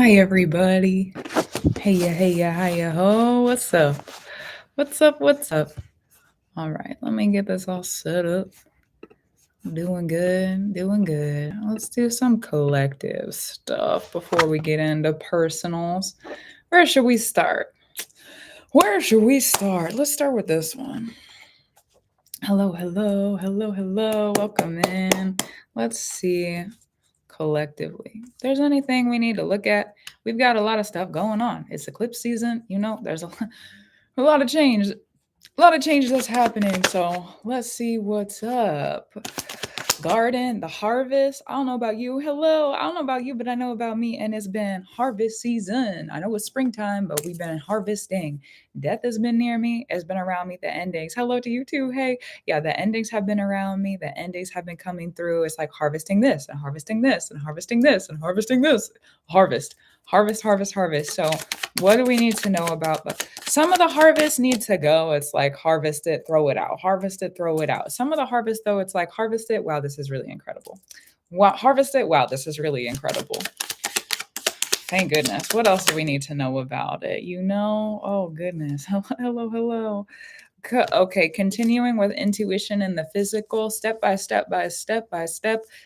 Hi everybody. Hey ya, ho. What's up? What's up? All right, let me get this all set up. Doing good. Let's do some collective stuff before we get into personals. Where should we start? Let's start with this one. Hello. Welcome in. Let's see collectively. If there's anything we need to look at, we've got a lot of stuff going on. It's eclipse season, there's a lot of change. A lot of change that's happening. So let's see what's up. Garden, the harvest. I don't know about you. Hello. I don't know about you, but I know about me. And it's been harvest season. I know it's springtime, but we've been harvesting. Death has been near me. It's been around me. The endings. Hello to you too. Hey. Yeah, the endings have been around me. The endings have been coming through. It's like harvesting this and harvesting this and harvesting this and harvesting this. Harvest. So what do we need to know about some of the harvest need to go? It's like harvest it, throw it out. Harvest it, throw it out. Some of the harvest though, it's like harvest it. Wow, this is really incredible. Wow, harvest it. Wow, this is really incredible. Thank goodness. What else do we need to know about it? Oh goodness. Hello. Okay, continuing with intuition and the physical, step by step,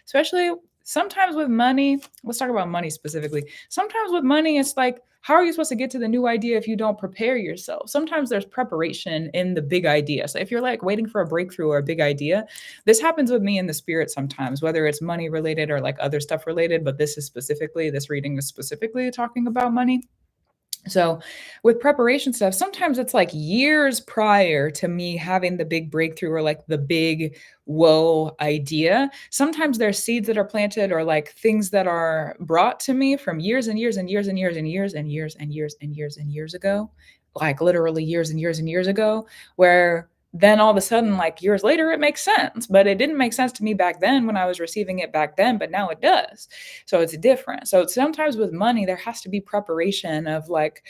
especially sometimes with money. Let's talk about money specifically. Sometimes with money, it's like, how are you supposed to get to the new idea if you don't prepare yourself? Sometimes there's preparation in the big idea. So if you're like waiting for a breakthrough or a big idea, this happens with me in the spirit sometimes, whether it's money related or like other stuff related, but this reading is specifically talking about money. So, with preparation stuff, sometimes it's like years prior to me having the big breakthrough or like the big whoa idea. Sometimes there's seeds that are planted or like things that are brought to me from years and years and years and years and years and years and years and years and years ago, like literally years and years and years ago, where then all of a sudden, like years later, it makes sense. But it didn't make sense to me back then when I was receiving it back then, but now it does. So it's different. So sometimes with money, there has to be preparation of like,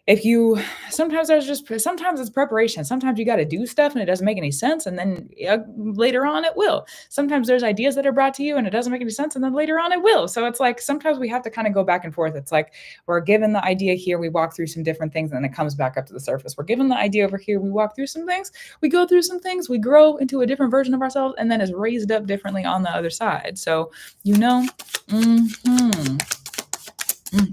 if you sometimes it's preparation. Sometimes you got to do stuff and it doesn't make any sense, and then later on it will. Sometimes there's ideas that are brought to you and it doesn't make any sense, and then later on it will. So it's like sometimes we have to kind of go back and forth. It's like we're given the idea here, we walk through some different things, and then it comes back up to the surface. We're given the idea over here, we walk through some things, we go through some things, we grow into a different version of ourselves, and then it's raised up differently on the other side. So mm-hmm.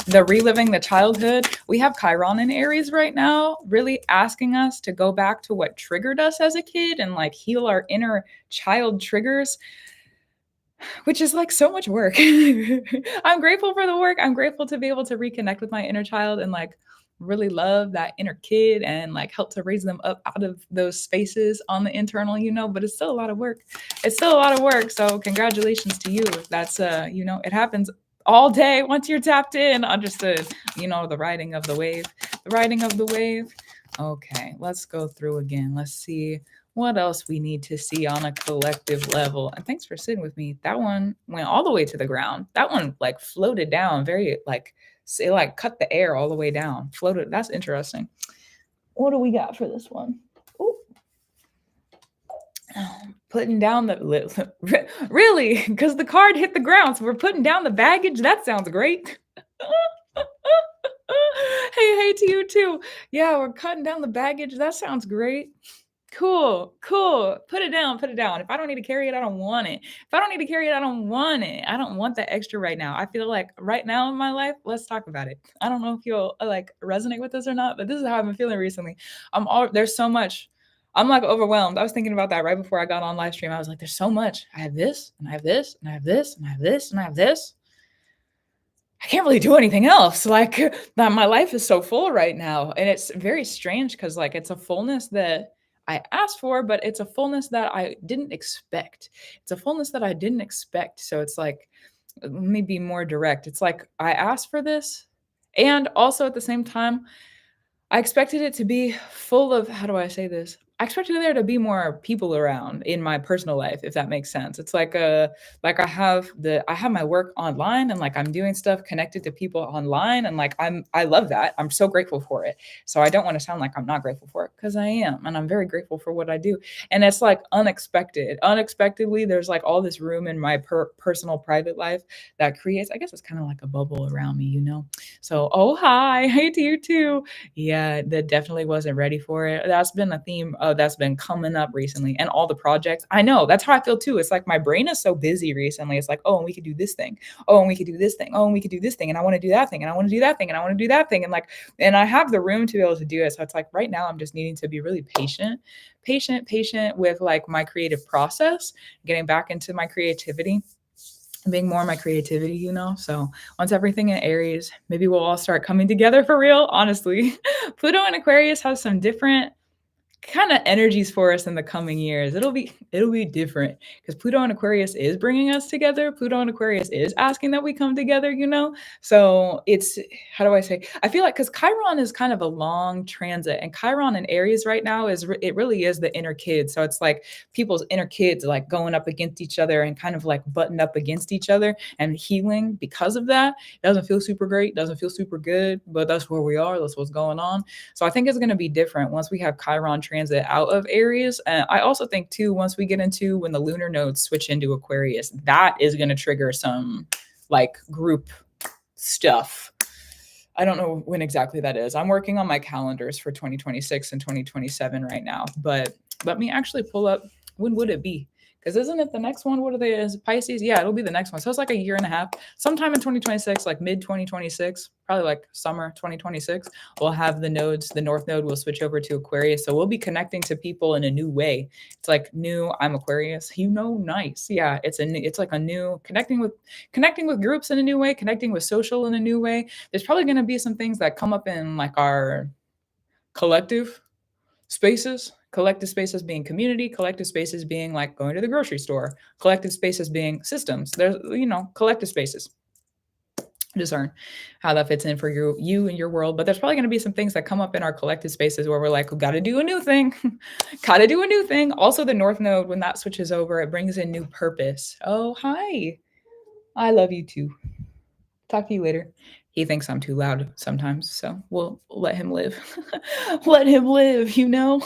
The reliving the childhood. We have Chiron in Aries right now, really asking us to go back to what triggered us as a kid and like heal our inner child triggers, which is like so much work. I'm grateful for the work. I'm grateful to be able to reconnect with my inner child and like really love that inner kid and like help to raise them up out of those spaces on the internal, but it's still a lot of work. So congratulations to you. That's it happens all day once you're tapped in. Understood. The riding of the wave. Okay, let's go through again. Let's see what else we need to see on a collective level. And thanks for sitting with me. That one went all the way to the ground. That one like floated down very like it like cut the air all the way down. Floated. That's interesting. What do we got for this one? Ooh. Putting down the really, because the card hit the ground, so we're putting down the baggage. That sounds great. Hey to you too. Yeah, we're cutting down the baggage. That sounds great. Cool. Put it down. If I don't need to carry it, I don't want it. I don't want that extra right now. I feel like right now in my life, let's talk about it. I don't know if you'll like resonate with this or not, but this is how I've been feeling recently. There's so much. I'm like overwhelmed. I was thinking about that right before I got on live stream. I was like, there's so much. I have this, and I have this, and I have this, and I have this, and I have this. I can't really do anything else. Like that, my life is so full right now. And it's very strange because like it's a fullness that I asked for, but it's a fullness that I didn't expect. So it's like, let me be more direct. It's like I asked for this. And also at the same time, I expected it to be full of, how do I say this? I expected there to be more people around in my personal life, if that makes sense. It's like I have my work online and like I'm doing stuff connected to people online and like I love that. I'm so grateful for it. So I don't want to sound like I'm not grateful for it because I am and I'm very grateful for what I do. And it's like unexpected. Unexpectedly there's like all this room in my personal private life that creates, I guess it's kind of like a bubble around me, you know. So, oh hi, hey to you too. Yeah, that definitely wasn't ready for it. That's been a theme that's been coming up recently, and all the projects. I know that's how I feel too. It's like my brain is so busy recently. It's like, oh, and we could do this thing. Oh, and we could do this thing. Oh, and we could do this thing. And I want to do that thing. And I want to do that thing. And I want to do that thing. And like, and I have the room to be able to do it. So it's like right now, I'm just needing to be really patient with like my creative process, getting back into my creativity, being more my creativity, you know. So once everything in Aries, maybe we'll all start coming together for real. Honestly, Pluto and Aquarius have some different kind of energies for us in the coming years. It'll be different because Pluto and Aquarius is bringing us together. Pluto and Aquarius is asking that we come together, you know. So it's, how do I say, I feel like because Chiron is kind of a long transit, and Chiron in Aries right now it really is the inner kid. So it's like people's inner kids like going up against each other and kind of like buttoned up against each other and healing because of that. It doesn't feel super great, doesn't feel super good, but that's where we are, that's what's going on. So I think it's going to be different once we have Chiron transit out of Aries. And I also think too, once we get into when the lunar nodes switch into Aquarius, that is going to trigger some like group stuff. I don't know when exactly that is. I'm working on my calendars for 2026 and 2027 right now, but let me actually pull up, when would it be? Because isn't it the next one? What are they? Is it Pisces? Yeah, it'll be the next one. So it's like a year and a half. Sometime in 2026, like mid 2026, probably like summer 2026, we'll have the nodes. The North Node will switch over to Aquarius. So we'll be connecting to people in a new way. It's like new. I'm Aquarius. You know, nice. Yeah, it's like a new connecting with groups in a new way, connecting with social in a new way. There's probably going to be some things that come up in like our collective spaces. Collective spaces being community, collective spaces being like going to the grocery store, collective spaces being systems. There's, you know, collective spaces. Discern how that fits in for you and your world. But there's probably going to be some things that come up in our collective spaces where we're like, we got to do a new thing. Got to do a new thing. Also, the North Node, when that switches over, it brings in new purpose. Oh, hi. I love you too. Talk to you later. He thinks I'm too loud sometimes, so we'll let him live. Let him live, you know?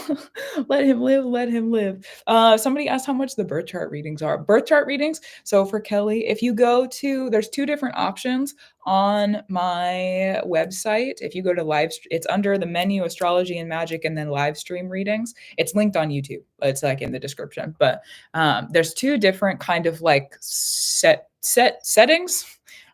Let him live, let him live. Somebody asked how much the birth chart readings are. Birth chart readings, so for Kelly, if you go to, there's two different options on my website. If you go to it's under the menu Astrology and Magic and then live stream readings. It's linked on YouTube. It's like in the description. But there's two different kind of like settings.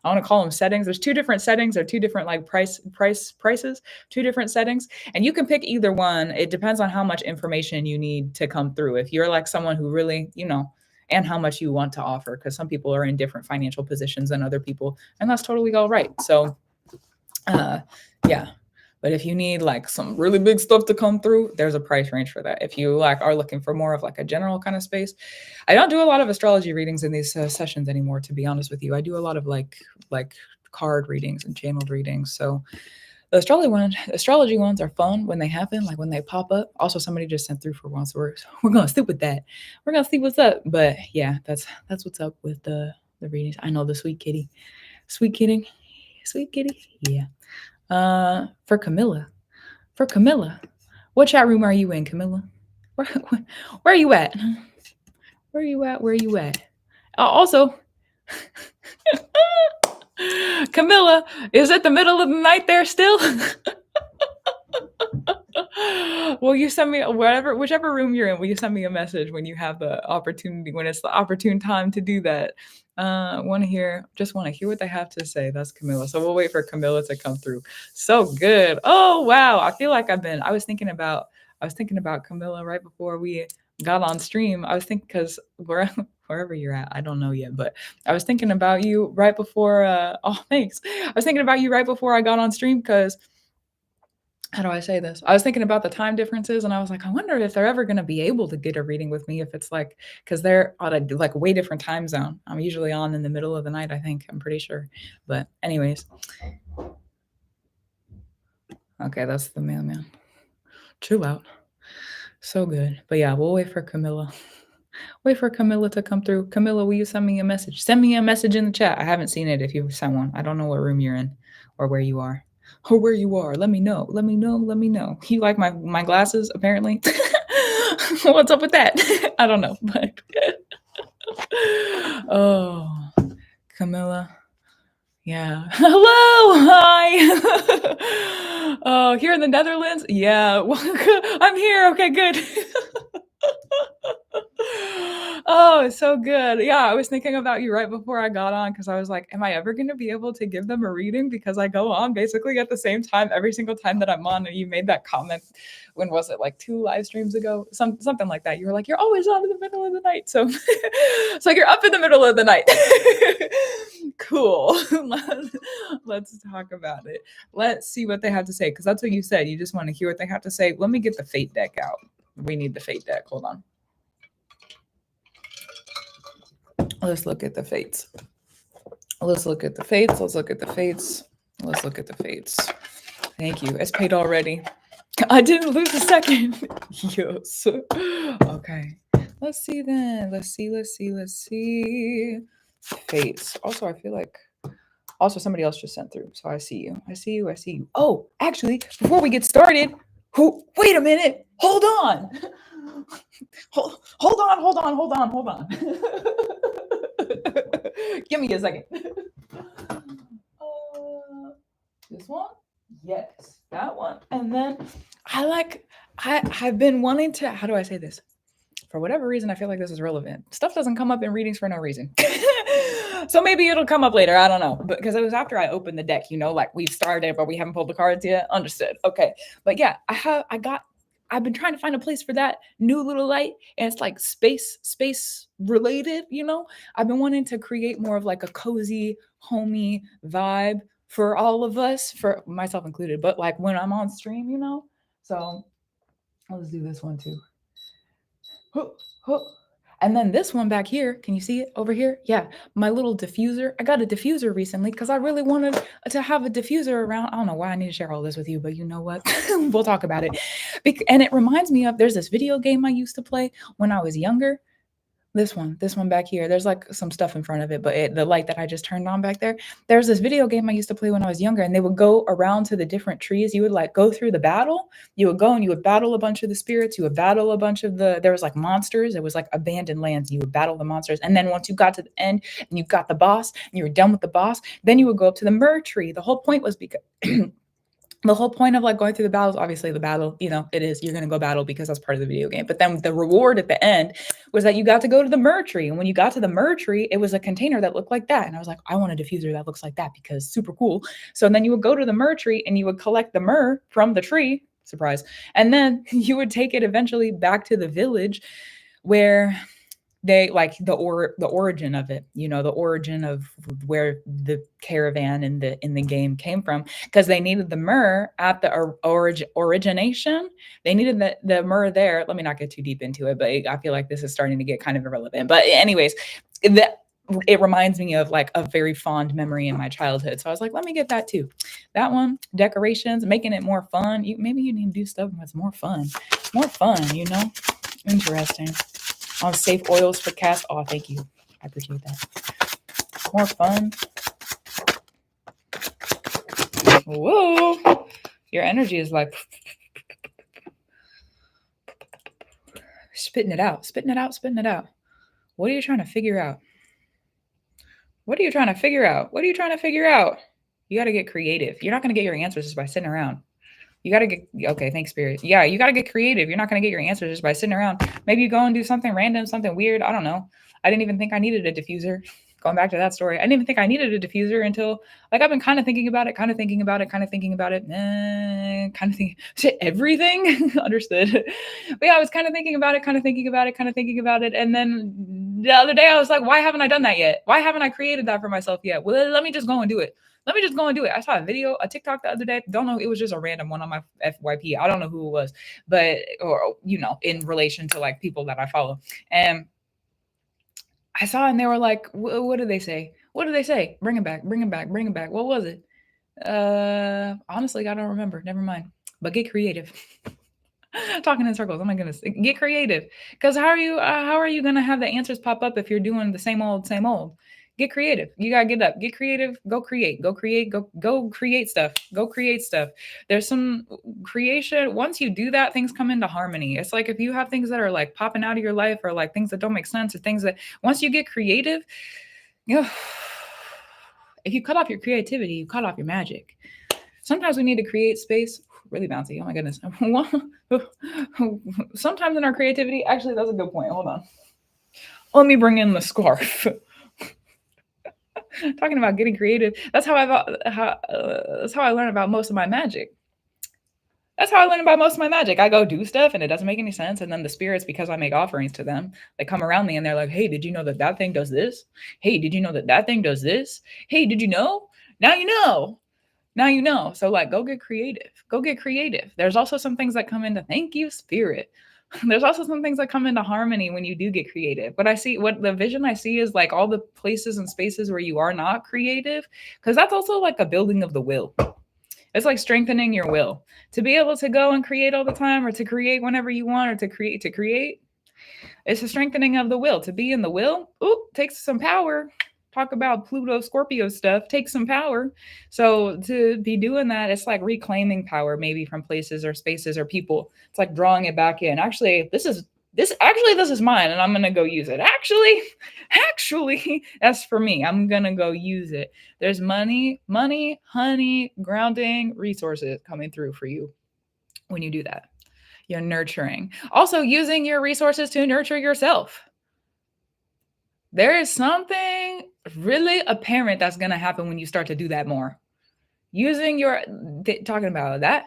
I want to call them settings. There's two different settings or two different like prices, two different settings. And you can pick either one. It depends on how much information you need to come through. If you're like someone who really, you know, and how much you want to offer, because some people are in different financial positions than other people, and that's totally all right. So yeah. But if you need like some really big stuff to come through, there's a price range for that. If you like are looking for more of like a general kind of space, I don't do a lot of astrology readings in these sessions anymore, to be honest with you. I do a lot of like card readings and channeled readings. So the astrology ones are fun when they happen, like when they pop up. Also, somebody just sent through for once. We're gonna stick with that. We're gonna see what's up. But yeah, that's what's up with the readings. I know the sweet kitty, sweet kitty, sweet kitty. Yeah. For Camilla. For Camilla. What chat room are you in, Camilla? Where are you at? Where are you at? Where are you at? Also, Camilla, is it the middle of the night there still? Will you send me whichever room you're in, will you send me a message when you have the opportunity, when it's the opportune time to do that? Want to hear what they have to say. That's Camilla. So we'll wait for Camilla to come through. So good. Oh wow. I feel like I was thinking about Camilla right before we got on stream. I was thinking, because wherever you're at, I don't know yet, but I was thinking about you right before oh thanks. I was thinking about you right before I got on stream, because how do I say this? I was thinking about the time differences, and I was like, I wonder if they're ever going to be able to get a reading with me, if it's like, because they're on a like way different time zone. I'm usually on in the middle of the night, I think. I'm pretty sure. But anyways. Okay, that's the mailman. Chill out. So good. But yeah, we'll wait for Camilla. Wait for Camilla to come through. Camilla, will you send me a message? Send me a message in the chat. I haven't seen it if you've sent one. I don't know what room you're in or where you are. Or where you are. Let me know. Let me know. Let me know. You like my glasses, apparently. What's up with that? I don't know. But oh, Camilla. Yeah. Hello. Hi. Oh, here in the Netherlands? Yeah. I'm here. Okay, good. Oh, it's so good. Yeah, I was thinking about you right before I got on because I was like, am I ever going to be able to give them a reading? Because I go on basically at the same time every single time that I'm on. And you made that comment. When was it? Like 2 live streams ago? Something like that. You were like, you're always on in the middle of the night. So it's like you're up in the middle of the night. Cool. Let's talk about it. Let's see what they have to say. Because that's what you said. You just want to hear what they have to say. Let me get the fate deck out. We need the fate deck. Hold on. Let's look at the fates. Let's look at the fates. Let's look at the fates. Let's look at the fates. Thank you. It's paid already. I didn't lose a second. Yes. Okay. Let's see then. Let's see. Fates. Also, I feel like somebody else just sent through. So I see you. Oh, actually, before we get started, wait a minute. Hold on. Hold on. Give me a second. This one? Yes, that one. And then I've been wanting to, how do I say this? For whatever reason, I feel like this is relevant. Stuff doesn't come up in readings for no reason. So maybe it'll come up later. I don't know. But because it was after I opened the deck, like we've started, but we haven't pulled the cards yet. Understood. Okay. But yeah, I've been trying to find a place for that new little light, and it's like space related, I've been wanting to create more of like a cozy, homey vibe for all of us, for myself included, but like when I'm on stream, So let's do this one too. And then this one back here, can you see it over here? Yeah, my little diffuser. I got a diffuser recently because I really wanted to have a diffuser around. I don't know why I need to share all this with you, but you know what? We'll talk about it. And it reminds me of, there's this video game I used to play when I was younger. This one back here, there's like some stuff in front of it, but the light that I just turned on back there, there's this video game I used to play when I was younger, and they would go around to the different trees. You would like go through the battle. You would go and you would battle a bunch of the spirits. You would battle a bunch of there was like monsters. It was like abandoned lands. You would battle the monsters. And then once you got to the end and you got the boss and you were done with the boss, then you would go up to the myrrh tree. The whole point was because the whole point of like going through the battles, obviously the battle, it is, you're going to go battle because that's part of the video game. But then the reward at the end was that you got to go to the myrrh tree. And when you got to the myrrh tree, it was a container that looked like that. And I was like, I want a diffuser that looks like that because super cool. So then you would go to the myrrh tree and you would collect the myrrh from the tree, surprise. And then you would take it eventually back to the village where they like the origin of it, the origin of where the caravan in the game came from, because they needed the myrrh at the origination. They needed the myrrh there. Let me not get too deep into it, but I feel like this is starting to get kind of irrelevant. But anyways, it reminds me of like a very fond memory in my childhood. So I was like, let me get that too. That one, decorations, making it more fun. Maybe you need to do stuff that's more fun, Interesting. On safe oils for cast. Oh, thank you. I appreciate that. More fun. Whoa. Your energy is like spitting it out. What are you trying to figure out? You got to get creative. You're not going to get your answers just by sitting around. You got to get, okay, thanks, Spirit. Yeah, you got to get creative. You're not going to get your answers just by sitting around. Maybe you go and do something random, something weird. I don't know. I didn't even think I needed a diffuser. Going back to that story, I didn't even think I needed a diffuser until, like, I've been kind of thinking about it, shit, everything. Understood. But yeah, I was kind of thinking about it. And then the other day I was like, why haven't I done that yet? Why haven't I created that for myself yet? Well, let me just go and do it. I saw a TikTok the other day. Don't know. It was just a random one on my FYP. I don't know who it was, but, or, in relation to like people that I follow. And I saw, and they were like, what did they say? Bring it back. What was it? Honestly, I don't remember. Never mind. But get creative. Talking in circles. Oh my goodness. Get creative. Because how are you gonna have the answers pop up if you're doing the same old, same old? Get creative. You gotta get up. Get creative. Go create. Go create. Go create stuff. Go create stuff. There's some creation. Once you do that, things come into harmony. It's like if you have things that are like popping out of your life or like things that don't make sense or things that once you get creative, you know, if you cut off your creativity, you cut off your magic. Sometimes we need to create space. Really bouncy. Oh my goodness. Sometimes in our creativity, actually, that's a good point. Hold on. Let me bring in the scarf. Talking about getting creative. That's how that's how I learn about most of my magic. That's how I learn about most of my magic. I go do stuff and it doesn't make any sense. And then the spirits, because I make offerings to them, they come around me and they're like, hey, did you know that that thing does this? Hey, did you know that that thing does this? Hey, did you know? Now you know. Now you know. So like go get creative. Go get creative. There's also some things that come into thank you, spirit. There's also some things that come into harmony when you do get creative. What the vision I see is like all the places and spaces where you are not creative, because that's also like a building of the will. It's like strengthening your will to be able to go and create all the time or to create whenever you want or to create. It's a strengthening of the will. To be in the will, takes some power. Talk about Pluto Scorpio stuff, takes some power. So to be doing that, it's like reclaiming power maybe from places or spaces or people. It's like drawing it back in. Actually, this is mine and I'm gonna go use it. Actually, that's for me. I'm gonna go use it. There's money, honey, grounding, resources coming through for you when you do that. You're nurturing. Also, using your resources to nurture yourself. There is something really apparent that's going to happen when you start to do that more. Using your, talking about that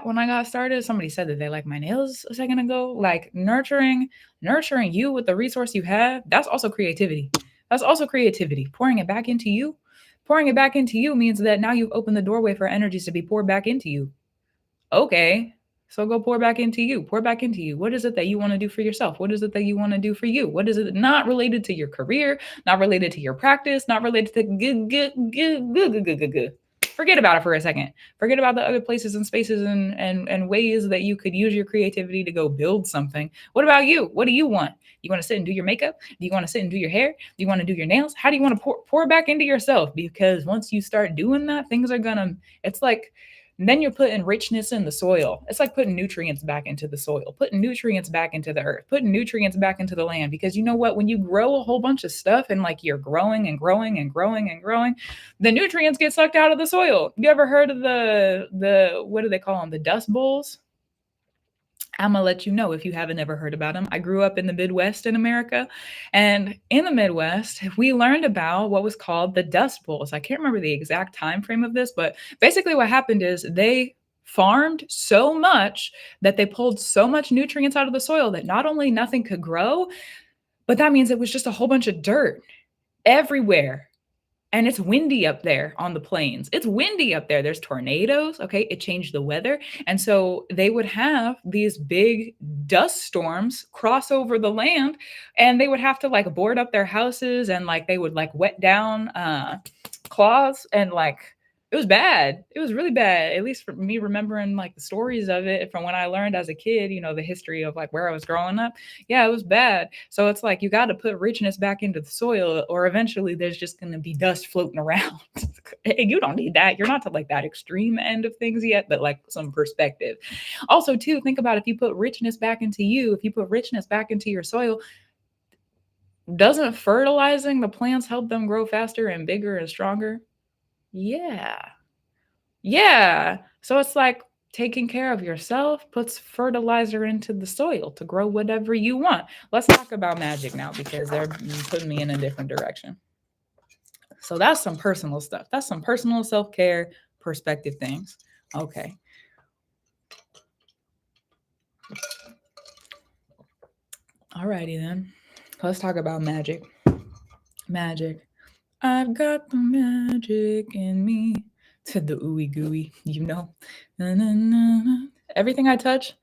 when I got started, somebody said that they like my nails a second ago. Like nurturing you with the resource you have, that's also creativity. That's also creativity. Pouring it back into you. Pouring it back into you means that now you've opened the doorway for energies to be poured back into you. Okay, so go pour back into you. Pour back into you. What is it that you want to do for yourself? What is it that you want to do for you? What is it not related to your career, not related to your practice, not related to good. Forget about it for a second. Forget about the other places and spaces and ways that you could use your creativity to go build something. What about you? What do you want? You want to sit and do your makeup? Do you want to sit and do your hair? Do you want to do your nails? How do you want to pour back into yourself? Because once you start doing that, things are gonna, it's like, and then you're putting richness in the soil. It's like putting nutrients back into the soil, putting nutrients back into the earth, putting nutrients back into the land. Because you know what? When you grow a whole bunch of stuff and like you're growing and growing and growing and growing, the nutrients get sucked out of the soil. You ever heard of the what do they call them? The dust bowls? I'm gonna let you know if you haven't ever heard about them. I grew up in the Midwest in America, and in the Midwest, we learned about what was called the Dust Bowls. I can't remember the exact time frame of this, but basically what happened is they farmed so much that they pulled so much nutrients out of the soil that not only nothing could grow, but that means it was just a whole bunch of dirt everywhere. And it's windy up there on the plains. It's windy up there. There's tornadoes. Okay. It changed the weather. And so they would have these big dust storms cross over the land and they would have to like board up their houses and like they would like wet down claws and like it was bad. It was really bad. At least for me remembering like the stories of it from when I learned as a kid, you know, the history of like where I was growing up. Yeah, it was bad. So it's like you got to put richness back into the soil or eventually there's just going to be dust floating around. Hey, you don't need that. You're not to like that extreme end of things yet, but like some perspective. Also, too, think about if you put richness back into you, if you put richness back into your soil, doesn't fertilizing the plants help them grow faster and bigger and stronger? Yeah. Yeah. So it's like taking care of yourself puts fertilizer into the soil to grow whatever you want. Let's talk about magic now because they're putting me in a different direction. So that's some personal stuff. That's some personal self-care perspective things. Okay. Alrighty then. Let's talk about magic. Magic. I've got the magic in me. To the ooey gooey, you know. Na, na, na, na. Everything I touch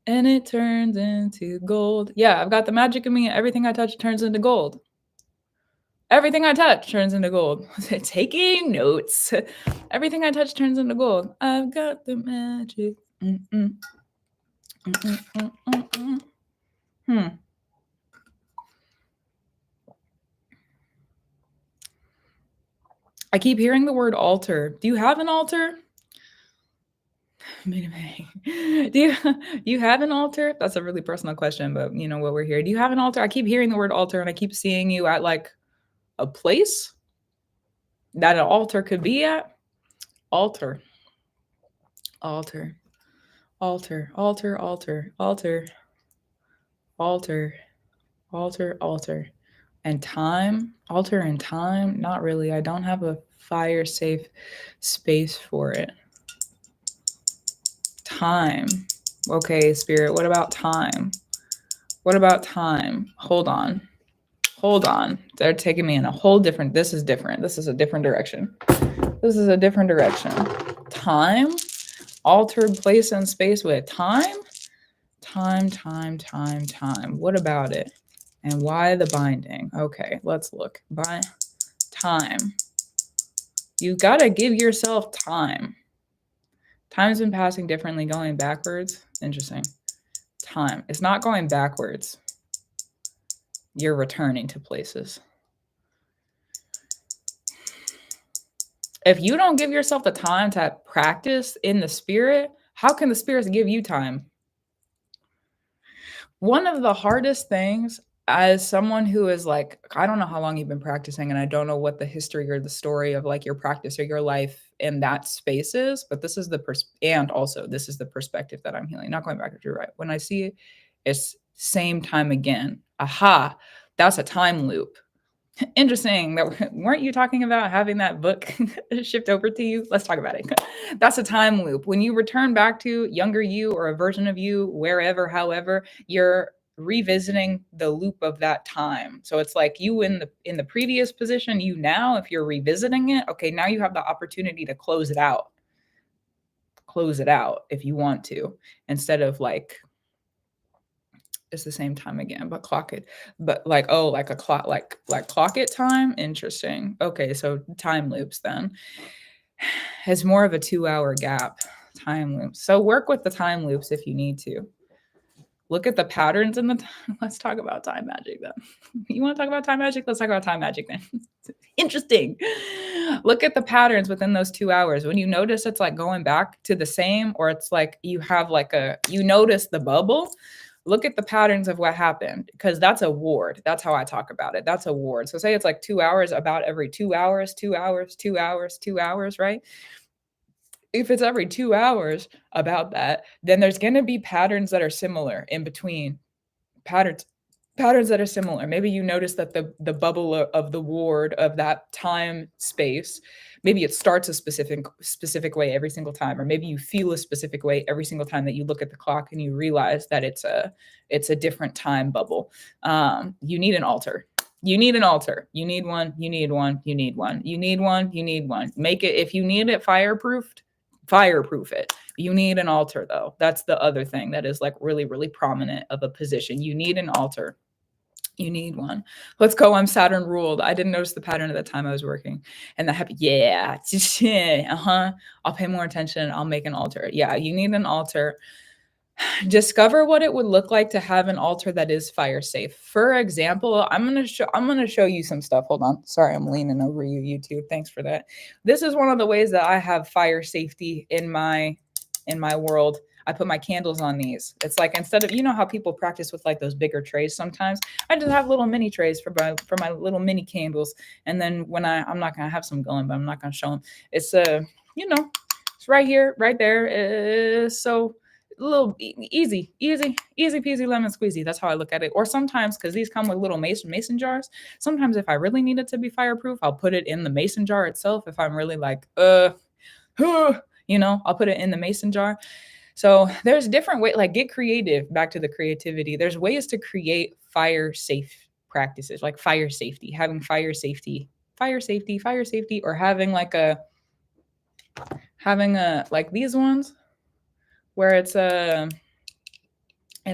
and it turns into gold. Yeah, I've got the magic in me. Everything I touch turns into gold. Everything I touch turns into gold. Taking notes. Everything I touch turns into gold. I've got the magic. Mm-mm. I keep hearing the word altar. Do you have an altar? Do you have an altar? That's a really personal question, but you know what we're here. Do you have an altar? I keep hearing the word altar and I keep seeing you at like a place that an altar could be at. Altar. Altar. Altar. Altar. Altar. Altar. Altar. Altar. Altar. And time. Altar and time. Not really. I don't have a fire safe space for it. Time. Okay, spirit. What about time? What about time? Hold on. Hold on. They're taking me in a whole different. This is different. This is a different direction. This is a different direction. Time? Altered place and space with time? Time, time, time, time. What about it? And why the binding? Okay, let's look. By time. You gotta give yourself time. Time's been passing differently, going backwards. Interesting. Time. It's not going backwards. You're returning to places. If you don't give yourself the time to practice in the spirit, how can the spirits give you time? One of the hardest things as someone who is like, I don't know how long you've been practicing, and I don't know what the history or the story of like your practice or your life in that space is, but this is the and also this is the perspective that I'm healing. Not going back if you're right. When I see it, it's same time again. Aha, that's a time loop. Interesting. That weren't you talking about having that book shift over to you? Let's talk about it. That's a time loop. When you return back to younger you or a version of you, wherever, however, you're revisiting the loop of that time. So it's like you in the previous position, you now, if you're revisiting it, okay, now you have the opportunity to close it out. Close it out if you want to, instead of like it's the same time again, but clock it. But like, oh, like a clock, like clock it time. Interesting. Okay, so time loops then has more of a 2-hour gap. Time loops. So work with the time loops if you need to. Look at the patterns in the. Let's talk about time magic then. You want to talk about time magic? Let's talk about time magic then. Interesting. Look at the patterns within those 2 hours. When you notice it's like going back to the same, or it's like you have like you notice the bubble. Look at the patterns of what happened, because that's a ward. That's how I talk about it. That's a ward. So say it's like 2 hours, about every 2 hours, 2 hours, 2 hours, 2 hours, right? If it's every 2 hours about that, then there's going to be patterns that are similar in between. Patterns that are similar. Maybe you notice that the bubble of the ward of that time space, maybe it starts a specific way every single time, or maybe you feel a specific way every single time that you look at the clock and you realize that it's a different time bubble. You need an altar. You need an altar. You need one. You need one. You need one. You need one. You need one. Make it, if you need it fireproof it. You need an altar though. That's the other thing that is like really, really prominent of a position. You need an altar. You need one. Let's go. I'm Saturn ruled. I didn't notice the pattern at the time I was working. And the happy, yeah. I'll pay more attention. I'll make an altar. Yeah, you need an altar. Discover what it would look like to have an altar that is fire safe. For example, I'm gonna show you some stuff. Hold on. Sorry, I'm leaning over you, YouTube. Thanks for that. This is one of the ways that I have fire safety in my world. I put my candles on these. It's like, instead of, you know how people practice with like those bigger trays sometimes, I just have little mini trays for my little mini candles. And then when I'm not gonna have some going, but I'm not gonna show them. It's it's right here, right there. So a little easy peasy lemon squeezy. That's how I look at it. Or sometimes, because these come with little mason jars, sometimes if I really need it to be fireproof, I'll put it in the mason jar itself. If I'm really like I'll put it in the mason jar. So there's different ways, like get creative, back to the creativity. There's ways to create fire safe practices, like fire safety, having fire safety, or having like these ones where it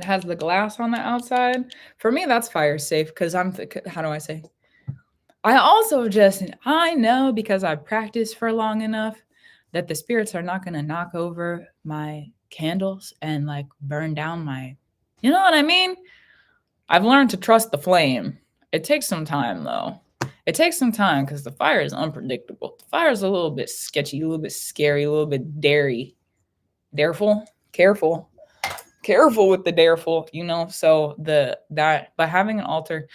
has the glass on the outside. For me, that's fire safe, because how do I say? I know, because I've practiced for long enough, that the spirits are not going to knock over my candles and like burn down my, you know what I mean? I've learned to trust the flame. It takes some time though. It takes some time because the fire is unpredictable. The fire is a little bit sketchy, a little bit scary, a little bit dairy. Dareful, careful, careful with the dareful, you know. So but having an altar,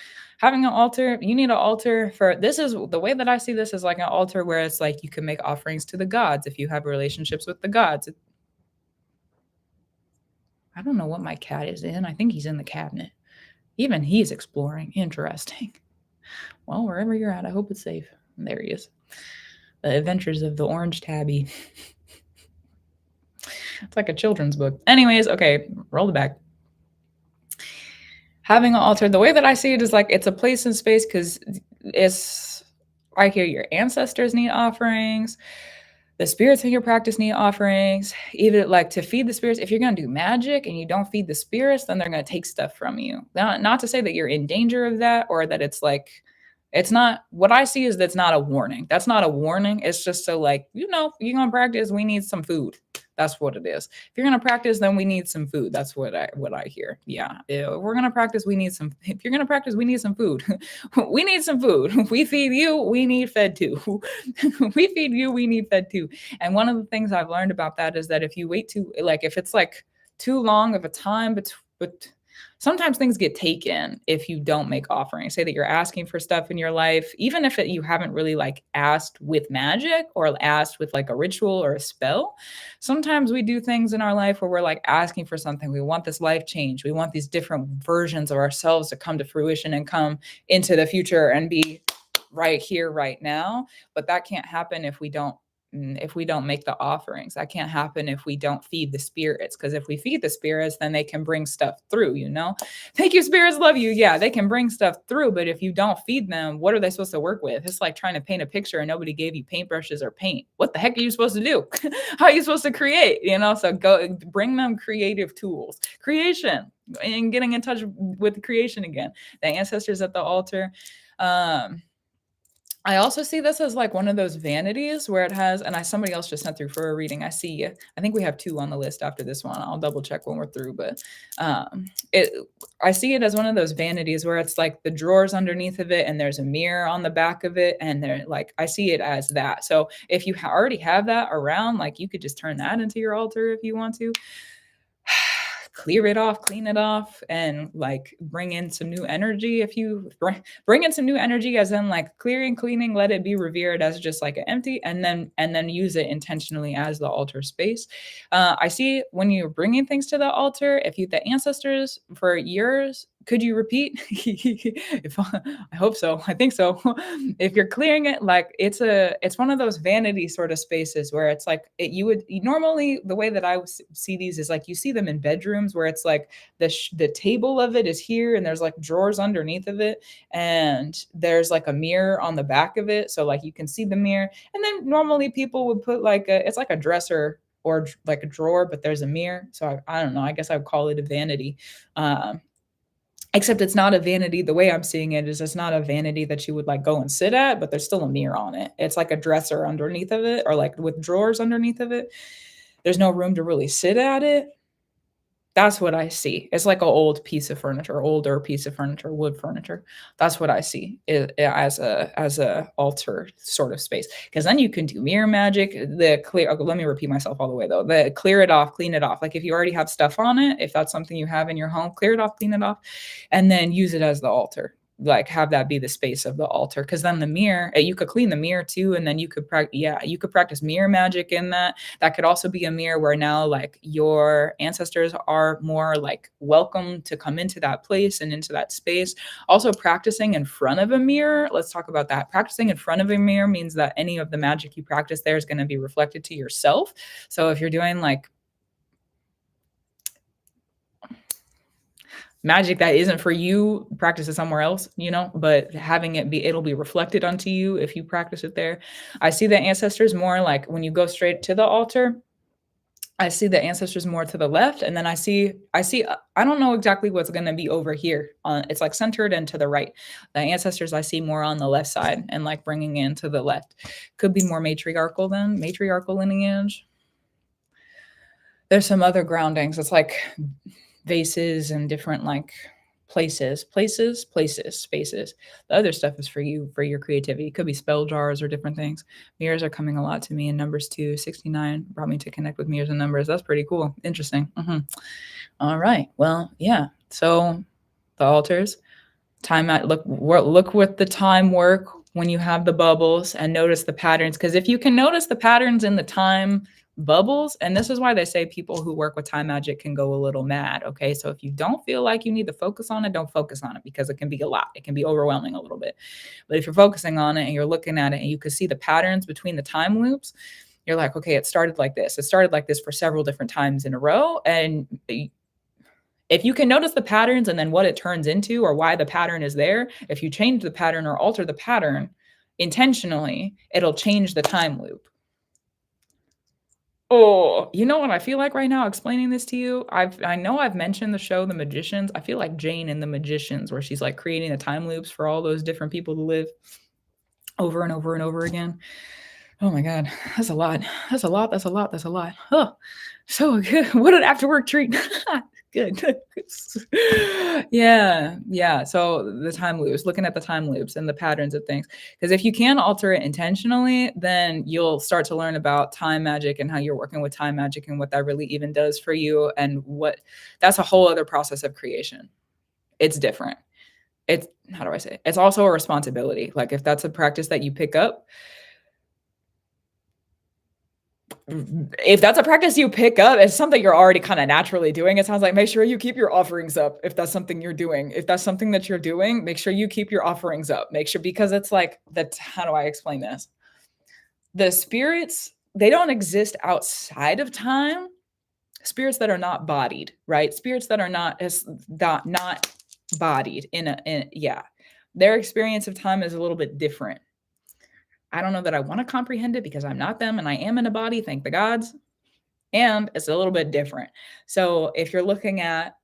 you need an altar for this. Is the way that I see this is like an altar where it's like you can make offerings to the gods if you have relationships with the gods. I don't know what my cat is in. I think he's in the cabinet. Even he's exploring. Interesting. Well, wherever you're at, I hope it's safe. There he is. The Adventures of the Orange Tabby. It's like a children's book. Anyways, okay, roll it back. Having an altar, the way that I see it is like it's a place in space because I hear your ancestors need offerings. The spirits in your practice need offerings, even like to feed the spirits. If you're going to do magic and you don't feed the spirits, then they're going to take stuff from you. Not to say that you're in danger of that or that it's like, it's not, what I see is that's not a warning. That's not a warning. It's just so like, you know, you're going to practice, we need some food. That's what it is. If you're going to practice, then we need some food. That's what I hear. Yeah. If we're going to practice, we need some, if you're going to practice, we need some food. We need some food. We feed you, we need fed too. We feed you, we need fed too. And one of the things I've learned about that is that if you wait too, like if it's like too long of a time, but sometimes things get taken if you don't make offerings. Say that you're asking for stuff in your life, even if you haven't really like asked with magic or asked with like a ritual or a spell. Sometimes we do things in our life where we're like asking for something. We want this life change. We want these different versions of ourselves to come to fruition and come into the future and be right here, right now. But that can't happen if we don't make the offerings. That can't happen if we don't feed the spirits. Because if we feed the spirits, then they can bring stuff through, you know? Thank you, spirits love you. Yeah, they can bring stuff through. But if you don't feed them, what are they supposed to work with? It's like trying to paint a picture and nobody gave you paintbrushes or paint. What the heck are you supposed to do? How are you supposed to create? You know, so go bring them creative tools. Creation and getting in touch with creation again. The ancestors at the altar. I also see this as like one of those vanities where it has, and somebody else just sent through for a reading. I think we have 2 on the list after this one. I'll double check when we're through, but I see it as one of those vanities where it's like the drawers underneath of it and there's a mirror on the back of it. And they're like, I see it as that. So if you already have that around, like you could just turn that into your altar if you want to. Clear it off, clean it off, and like bring in some new energy. If you bring in some new energy, as in like clearing, cleaning, let it be revered as just like an empty, and then use it intentionally as the altar space. I see when you're bringing things to the altar, if you the ancestors for yours, could you repeat? If I hope so, I think so. If you're clearing it, like it's one of those vanity sort of spaces where it's like normally the way that I see these is like you see them in bedrooms where it's like the table of it is here and there's like drawers underneath of it and there's like a mirror on the back of it, so like you can see the mirror. And then normally people would put like it's like a dresser or like a drawer, but there's a mirror. So I don't know. I guess I would call it a vanity. Except it's not a vanity. The way I'm seeing it is it's not a vanity that you would like go and sit at, but there's still a mirror on it. It's like a dresser underneath of it or like with drawers underneath of it. There's no room to really sit at it. That's what I see. It's like an older piece of furniture, wood furniture. That's what I see as a altar sort of space. Because then you can do mirror magic. Let me repeat myself all the way though. The clear it off, clean it off. Like if you already have stuff on it, if that's something you have in your home, clear it off, clean it off, and then use it as the altar. Like have that be the space of the altar, because then the mirror, you could clean the mirror too, and then you could practice mirror magic in that. That could also be a mirror where now like your ancestors are more like welcome to come into that place and into that space. Also practicing in front of a mirror, let's talk about that. Practicing in front of a mirror means that any of the magic you practice there is going to be reflected to yourself. So if you're doing like magic that isn't for you, practice it somewhere else, you know, but having it'll be reflected onto you if you practice it there. I see the ancestors more like when you go straight to the altar, I see the ancestors more to the left. And then I see, I don't know exactly what's going to be over here. It's like centered and to the right. The ancestors I see more on the left side and like bringing in to the left. Could be more matriarchal lineage. There's some other groundings. It's like vases and different like spaces. The other stuff is for you, for your creativity. It could be spell jars or different things. Mirrors are coming a lot to me, and numbers too. 69 brought me to connect with mirrors and numbers. That's pretty cool. Interesting. All right. Well, yeah. So the altars, time at look with the time work when you have the bubbles and notice the patterns, because if you can notice the patterns in the time bubbles, and this is why they say people who work with time magic can go a little mad. Okay, so if you don't feel like you need to focus on it, don't focus on it, because it can be a lot, it can be overwhelming a little bit. But if you're focusing on it and you're looking at it and you can see the patterns between the time loops, you're like, okay, it started like this, for several different times in a row. And if you can notice the patterns and then what it turns into or why the pattern is there, if you change the pattern or alter the pattern intentionally, it'll change the time loop. Oh, you know what I feel like right now explaining this to you? I know I've mentioned the show The Magicians. I feel like Jane in The Magicians, where she's like creating the time loops for all those different people to live over and over and over again. Oh my God, that's a lot. That's a lot. That's a lot. That's a lot. Oh, so good. What an after work treat. Good. Yeah. So the time loops, looking at the time loops and the patterns of things. Because if you can alter it intentionally, then you'll start to learn about time magic and how you're working with time magic and what that really even does for you. And what that's a whole other process of creation. It's different. It's, how do I say it? It's also a responsibility. Like if that's a practice that you pick up, it's something you're already kind of naturally doing. It sounds like make sure you keep your offerings up. If that's something you're doing, make sure you keep your offerings up. Make sure, because it's like that. How do I explain this? The spirits, they don't exist outside of time. Spirits that are not bodied, right? Spirits that are not bodied yeah. Their experience of time is a little bit different. I don't know that I want to comprehend it because I'm not them and I am in a body, thank the gods. And it's a little bit different. So if you're looking at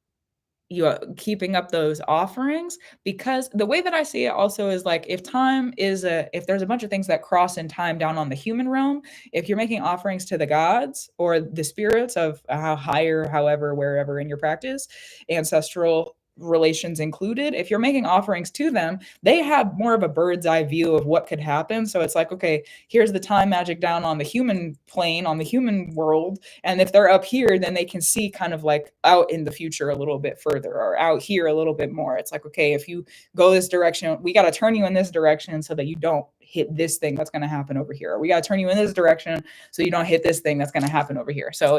you keeping up those offerings, because the way that I see it also is like if there's a bunch of things that cross in time down on the human realm, if you're making offerings to the gods or the spirits of how higher, however, wherever in your practice, ancestral relations included, if you're making offerings to them, they have more of a bird's eye view of what could happen. So it's like, okay, here's the time magic down on the human plane, on the human world, and if they're up here, then they can see kind of like out in the future a little bit further or out here a little bit more. It's like, okay, if you go this direction, we got to turn you in this direction so that you don't hit this thing that's going to happen over here. Or we got to turn you in this direction so you don't hit this thing that's going to happen over here. So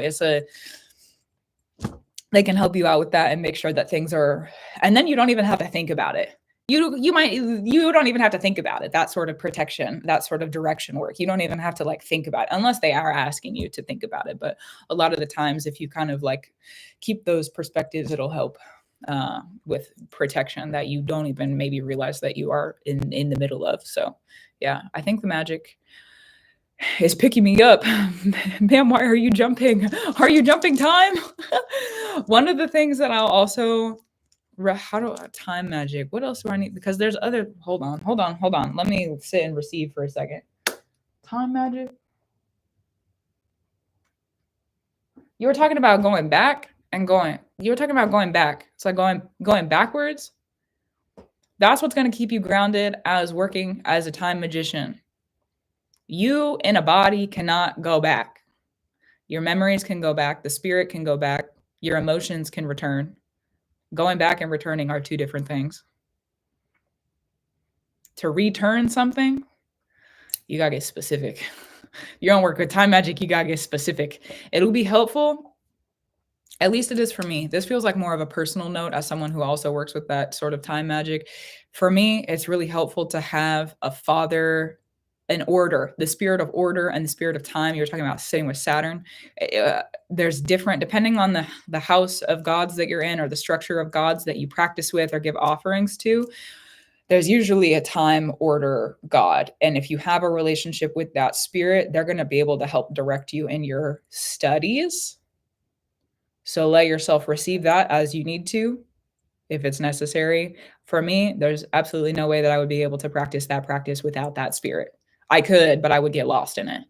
they can help you out with that and make sure that things are, and then you don't even have to think about it. You don't even have to think about it. That sort of protection, that sort of direction work. You don't even have to like think about it unless they are asking you to think about it. But a lot of the times, if you kind of like keep those perspectives, it'll help with protection that you don't even maybe realize that you are in the middle of. So yeah, I think the magic is picking me up. Ma'am, why are you jumping? Are you jumping time? One of the things that I'll also how do time magic? What else do I need? Because there's other. Hold on. Let me sit and receive for a second. Time magic. You were talking about going back and going. You were talking about going back. It's like going backwards. That's what's going to keep you grounded as working as a time magician. You in a body cannot go back. Your memories can go back. The spirit can go back. Your emotions can return. Going back and returning are two different things. To return something, you gotta get specific. You're gonna work with time magic, you gotta get specific. It'll be helpful. At least it is for me. This feels like more of a personal note as someone who also works with that sort of time magic. For me, it's really helpful to have a father, an order, the spirit of order and the spirit of time. You're talking about sitting with Saturn. There's different, depending on the house of gods that you're in or the structure of gods that you practice with or give offerings to, there's usually a time order god. And if you have a relationship with that spirit, they're going to be able to help direct you in your studies. So let yourself receive that as you need to, if it's necessary. For me, there's absolutely no way that I would be able to practice that practice without that spirit. I could, but I would get lost in it.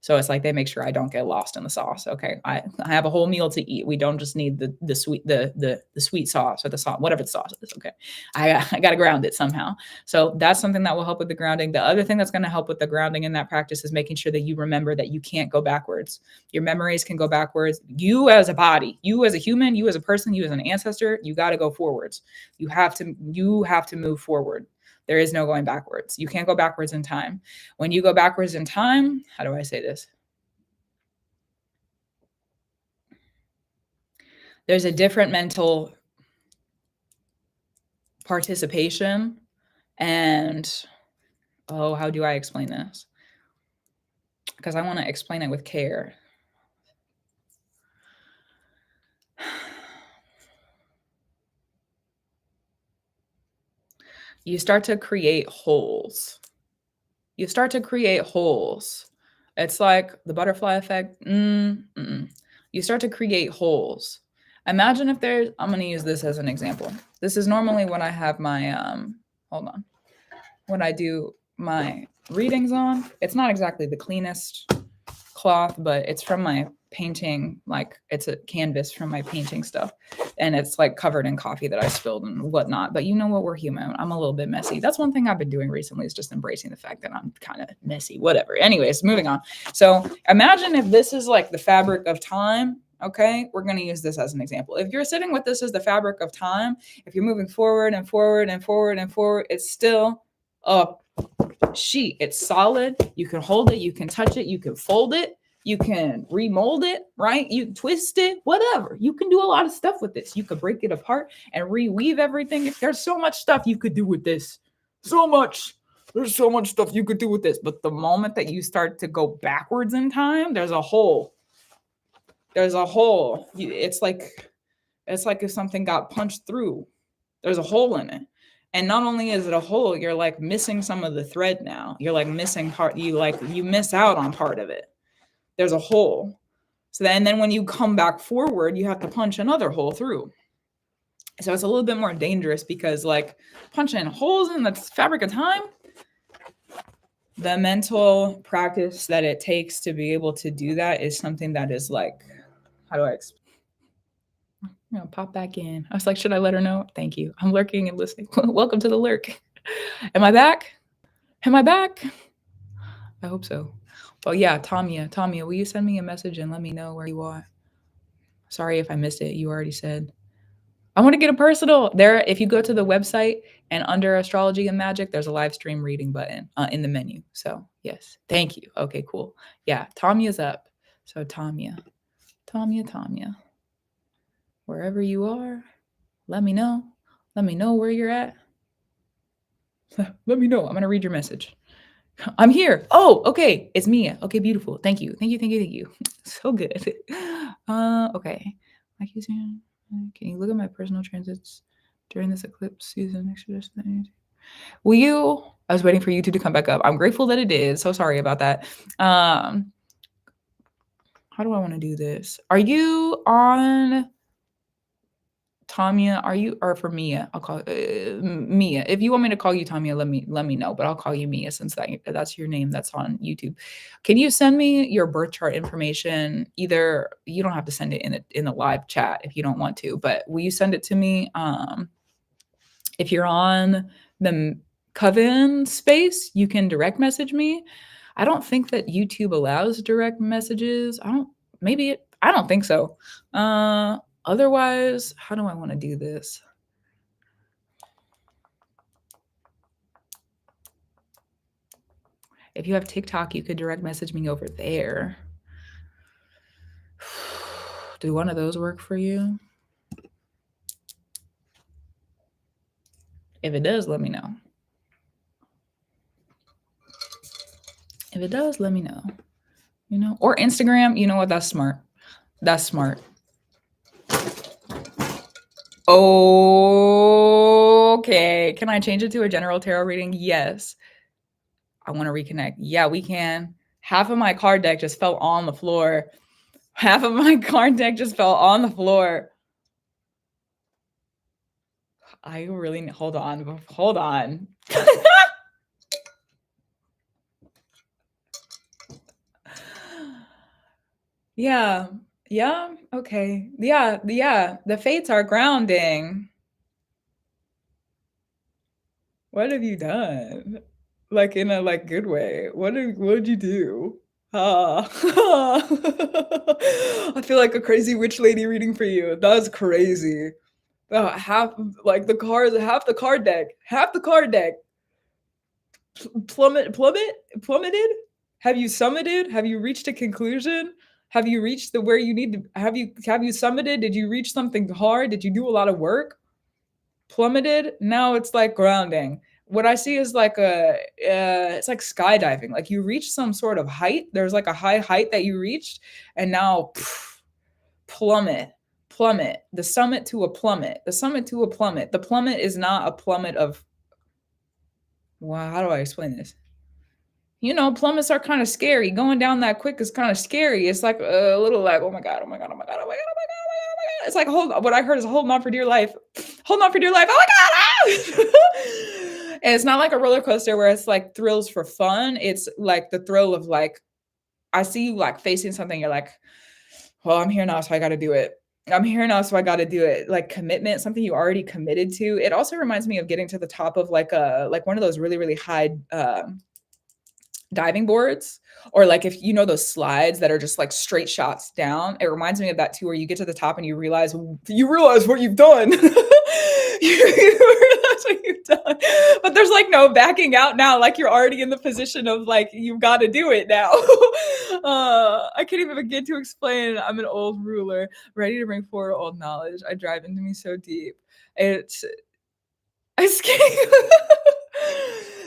So it's like they make sure I don't get lost in the sauce. Okay, I have a whole meal to eat. We don't just need the sweet the sweet sauce or the sauce, whatever the sauce is. Okay, I got to ground it somehow. So that's something that will help with the grounding. The other thing that's going to help with the grounding in that practice is making sure that you remember that you can't go backwards. Your memories can go backwards. You as a body, you as a human, you as a person, you as an ancestor, you got to go forwards. You have to move forward. There is no going backwards. You can't go backwards in time. When you go backwards in time, how do I say this? There's a different mental participation and, oh, how do I explain this? Because I want to explain it with care. You start to create holes. You start to create holes. It's like the butterfly effect. You start to create holes. Imagine if there's, I'm going to use this as an example. This is normally when I have my, hold on, when I do my readings on. It's not exactly the cleanest cloth, but it's from my painting, like it's a canvas from my painting stuff, and it's like covered in coffee that I spilled and whatnot. But you know what, we're human. I'm a little bit messy. That's one thing I've been doing recently, is just embracing the fact that I'm kind of messy, whatever. Anyways, moving on. So imagine if this is like the fabric of time. Okay, we're going to use this as an example. If you're sitting with this as the fabric of time, if you're moving forward and forward and forward and forward, it's still a sheet. It's solid. You can hold it, you can touch it, you can fold it, you can remold it, right? You twist it, whatever. You can do a lot of stuff with this. You could break it apart and reweave everything. There's so much stuff you could do with this. So much. There's so much stuff you could do with this. But the moment that you start to go backwards in time, there's a hole. There's a hole. It's like if something got punched through. There's a hole in it. And not only is it a hole, you're like missing some of the thread now. You're like missing part. You miss out on part of it. There's a hole. So then when you come back forward, you have to punch another hole through. So it's a little bit more dangerous, because like punching holes in the fabric of time, the mental practice that it takes to be able to do that is something that is like, how do I explain? You know, pop back in. I was like, should I let her know? Thank you. I'm lurking and listening. Welcome to the lurk. Am I back? Am I back? I hope so. Well, yeah, Tamia, will you send me a message and let me know where you are? Sorry if I missed it. You already said. I want to get a personal. There, if you go to the website and under astrology and magic, there's a live stream reading button in the menu. So yes, thank you. Okay, cool. Yeah, Tamia's up. So Tamia, wherever you are, let me know. Let me know where you're at. Let me know. I'm gonna read your message. I'm here. Oh, okay. It's Mia. Okay, beautiful. Thank you. So good. Okay. Can you look at my personal transits during this eclipse season? Will you? I was waiting for YouTube to come back up. I'm grateful that it did. So sorry about that. How do I want to do this? Are you on Tamia? Are you, or for Mia? I'll call Mia. If you want me to call you Tamia, let me know. But I'll call you Mia, since that's your name that's on YouTube. Can you send me your birth chart information? Either, you don't have to send it in the live chat if you don't want to, but will you send it to me? If you're on the Coven space, you can direct message me. I don't think that YouTube allows direct messages. I don't think so. Otherwise, how do I want to do this? If you have TikTok, you could direct message me over there. Do one of those work for you? If it does, let me know. If it does, let me know. You know, or Instagram. You know what? That's smart. That's smart. Okay. Can I change it to a general tarot reading? Yes. I want to reconnect. Yeah, we can. Half of my card deck just fell on the floor. Half of my card deck just fell on the floor. I really, hold on. Yeah. Yeah. Okay. Yeah. Yeah. The fates are grounding. What have you done? Like in a like good way. What did you do? Ah. I feel like a crazy witch lady reading for you. That's crazy. Half like the cards, half the card deck, half the card deck. Plummeted. Have you summited? Have you reached a conclusion? Have you reached the where you need to? Have you summited? Did you reach something hard? Did you do a lot of work? Plummeted. Now it's like grounding. What I see is like it's like skydiving. Like you reach some sort of height. There's like a high height that you reached, and now plummet, plummet. The summit to a plummet. The summit to a plummet. The plummet is not a plummet of. Wow, how do I explain this? Plummets are kind of scary. Going down that quick is kind of scary. It's like a little like, oh my god, oh my god, oh my god, oh my god, oh my god, oh my god. It's like what I heard is holding on for dear life. Hold on for dear life. Oh my god. Ah! And it's not like a roller coaster where it's like thrills for fun. It's like the thrill of like, I see you like facing something, you're like, well, I'm here now, so I gotta do it. I'm here now, so I gotta do it. Like commitment, something you already committed to. It also reminds me of getting to the top of like one of those really, really high diving boards, or like if you know those slides that are just like straight shots down. It reminds me of that too, where you get to the top and you realize what you've done. You realize what you've done, but there's like no backing out now. Like you're already in the position of like you've got to do it now. I can't even begin to explain. I'm an old ruler ready to bring forward old knowledge. I drive into me so deep. It's I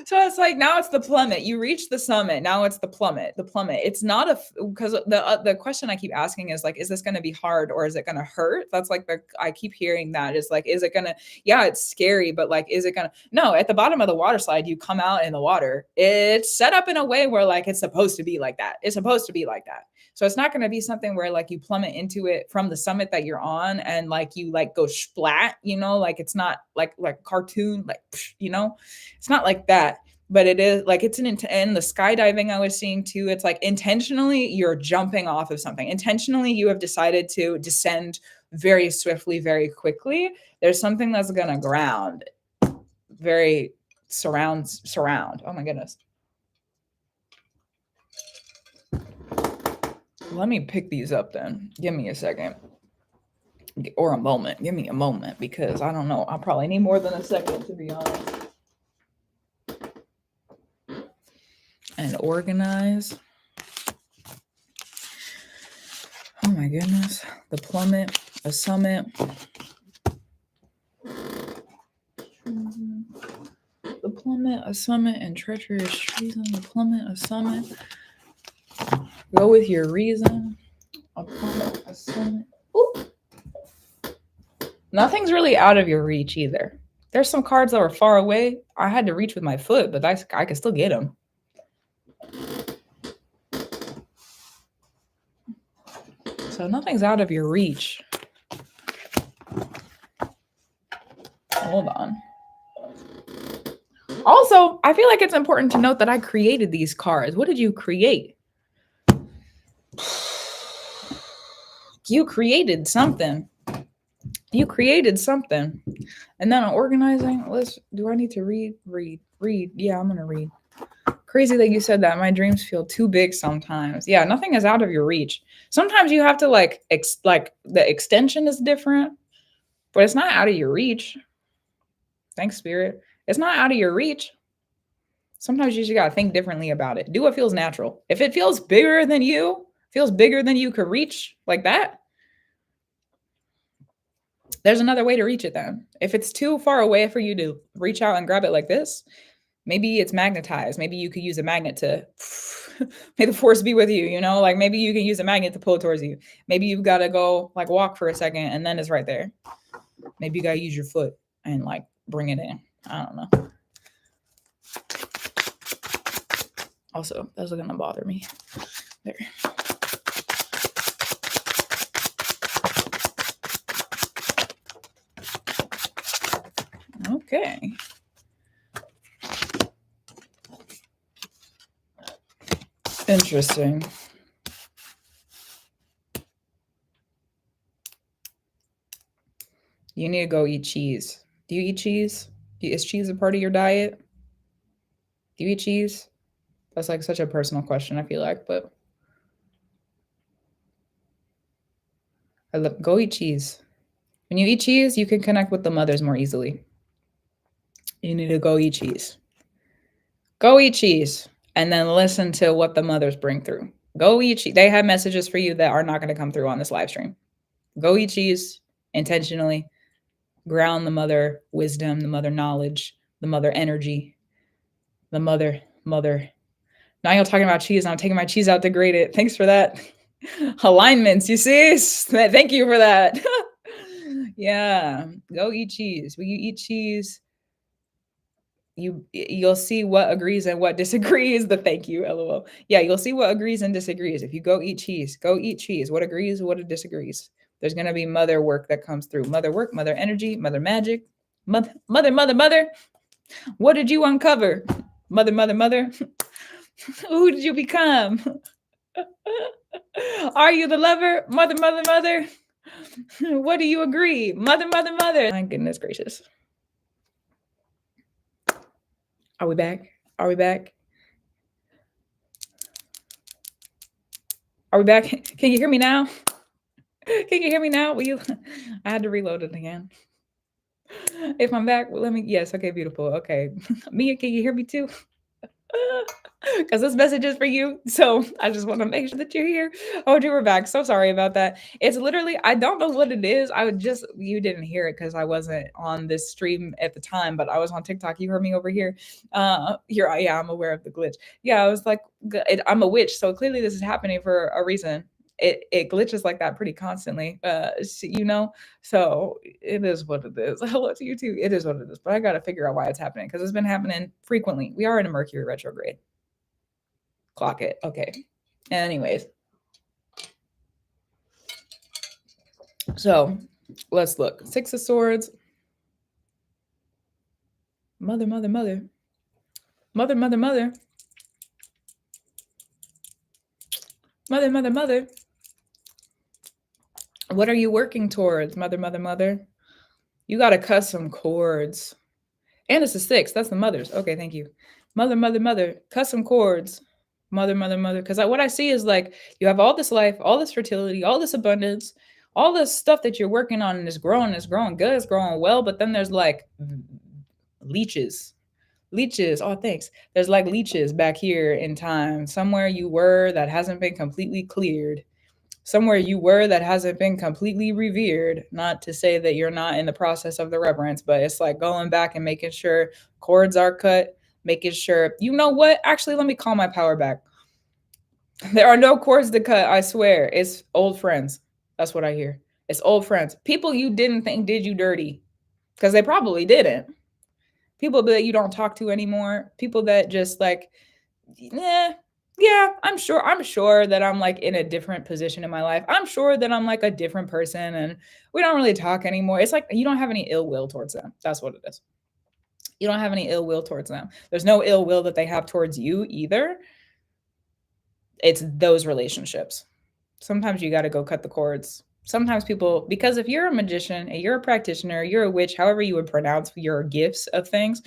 So it's like now it's the plummet. You reach the summit. Now it's the plummet. The plummet. It's not because the question I keep asking is like, is this going to be hard or is it going to hurt? That's like I keep hearing that is like, is it going to? Yeah, it's scary, but like, is it going to? No, at the bottom of the water slide, you come out in the water. It's set up in a way where like it's supposed to be like that. It's supposed to be like that. So it's not going to be something where like you plummet into it from the summit that you're on and like you like go splat, like it's not like cartoon, like, it's not like that. But it is like it's and the skydiving I was seeing too. It's like intentionally you're jumping off of something. Intentionally you have decided to descend very swiftly, very quickly. There's something that's gonna ground. Very surround. Oh my goodness. Let me pick these up then. Give me a second. Or a moment. Give me a moment because I don't know. I'll probably need more than a second to be honest. And organize. Oh my goodness. The plummet, a summit. The plummet, a summit, and treacherous treason. The plummet, a summit. Go with your reason. A plummet, a summit. Ooh. Nothing's really out of your reach either. There's some cards that were far away. I had to reach with my foot, but I could still get them. So nothing's out of your reach. Hold on. Also, I feel like it's important to note that I created these cards. What did you create? You created something. You created something. And then I'm organizing. Do I need to read? Read. Yeah, I'm going to read. Crazy that you said that. My dreams feel too big sometimes. Yeah, nothing is out of your reach. Sometimes you have to like the extension is different, but it's not out of your reach. Thanks, Spirit. It's not out of your reach. Sometimes you just got to think differently about it. Do what feels natural. If it feels bigger than you could reach like that, there's another way to reach it then. If it's too far away for you to reach out and grab it like this, maybe it's magnetized. Maybe you could use a magnet to, may the force be with you, like maybe you can use a magnet to pull it towards you. Maybe you've got to go like walk for a second and then it's right there. Maybe you got to use your foot and like bring it in. I don't know. Also, that's going to bother me. There. Okay. Interesting. You need to go eat cheese. Do you eat cheese? Is cheese a part of your diet? Do you eat cheese? That's like such a personal question, I feel like, but go eat cheese. When you eat cheese, you can connect with the mothers more easily. You need to go eat cheese. Go eat cheese and then listen to what the mothers bring through. Go eat cheese. They have messages for you that are not going to come through on this live stream. Go eat cheese intentionally. Ground the mother wisdom, the mother knowledge, the mother energy, the mother. Now you're talking about cheese, and I'm taking my cheese out to grate it. Thanks for that. Alignments, you see? Thank you for that. Yeah, go eat cheese. When you eat cheese, you'll see what agrees and what disagrees. The thank you, lol. Yeah, you'll see what agrees and disagrees. If you go eat cheese, what agrees, what disagrees. There's gonna be mother work that comes through. Mother work, mother energy, mother magic, mother. What did you uncover? Mother. Who did you become? Are you the lover? Mother. What do you agree? Mother. My goodness gracious. Are we back? Are we back? Are we back? Can you hear me now? Can you hear me now? Will you? I had to reload it again. If I'm back, well, let me. Yes. Okay. Beautiful. Okay. Mia, can you hear me too? Because this message is for you. So I just want to make sure that you're here. Oh, you were back. So sorry about that. It's literally, I don't know what it is. You didn't hear it because I wasn't on this stream at the time, but I was on TikTok. You heard me over here. Yeah, I'm aware of the glitch. Yeah, I was like, I'm a witch. So clearly this is happening for a reason. It glitches like that pretty constantly, so it is what it is. Hello to you too. It is what it is, but I got to figure out why it's happening because it's been happening frequently. We are in a Mercury retrograde. Clock it. Okay. Anyways, so let's look. Six of Swords. Mother. Mother. What are you working towards, mother? You got to cut some cords. And it's a 6. That's the mothers. Okay, thank you. Mother. Cut some cords. Mother. Because what I see is like you have all this life, all this fertility, all this abundance, all this stuff that you're working on, and it's growing good, it's growing well. But then there's like leeches. Oh, thanks. There's like leeches back here in time. Somewhere you were that hasn't been completely cleared. Somewhere you were that hasn't been completely revered. Not to say that you're not in the process of the reverence, but it's like going back and making sure cords are cut, making sure, you know what? Actually, let me call my power back. There are no cords to cut, I swear. It's old friends. That's what I hear. It's old friends. People you didn't think did you dirty, because they probably didn't. People that you don't talk to anymore. People that just like, yeah, I'm sure that I'm like in a different position in my life. I'm sure that I'm like a different person and we don't really talk anymore. It's like you don't have any ill will towards them. That's what it is. You don't have any ill will towards them. There's no ill will that they have towards you either. It's those relationships. Sometimes you got to go cut the cords. Sometimes people, because if you're a magician and you're a practitioner, you're a witch, however you would pronounce your gifts of things,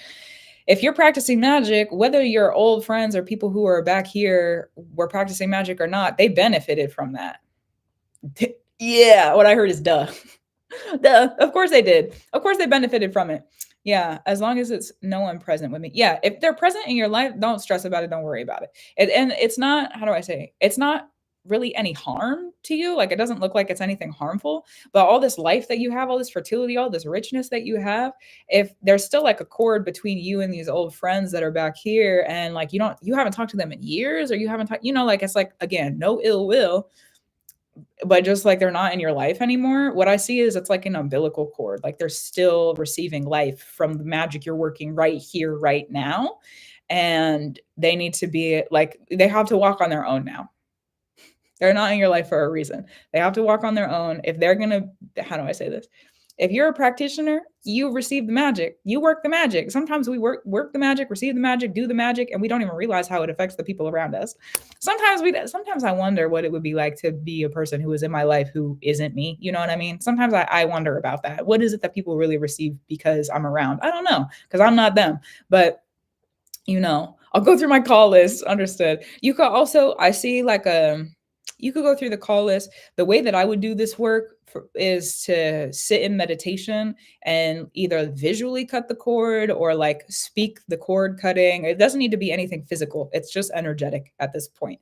if you're practicing magic, whether you're old friends or people who are back here were practicing magic or not, they benefited from that. Yeah, what I heard is duh. Duh. Of course they did. Of course they benefited from it. Yeah, as long as it's no one present with me. Yeah, if they're present in your life, don't stress about it. Don't worry about it. And it's not, how do I say? It's not really any harm to you. Like it doesn't look like it's anything harmful, but all this life that you have, all this fertility, all this richness that you have, if there's still like a cord between you and these old friends that are back here and like you haven't talked to them in years, or you haven't talked, like it's like, again, no ill will, but just like they're not in your life anymore. What I see is it's like an umbilical cord. Like they're still receiving life from the magic you're working right here, right now. And they need to be like, they have to walk on their own now. They're not in your life for a reason. They have to walk on their own. If they're going to, how do I say this? If you're a practitioner, you receive the magic. You work the magic. Sometimes we work the magic, receive the magic, do the magic, and we don't even realize how it affects the people around us. Sometimes I wonder what it would be like to be a person who is in my life who isn't me. You know what I mean? Sometimes I wonder about that. What is it that people really receive because I'm around? I don't know, because I'm not them. But I'll go through my call list. Understood. You could also, I see like you could go through the call list. The way that I would do this work is to sit in meditation and either visually cut the cord or like speak the cord cutting. It doesn't need to be anything physical. It's just energetic at this point.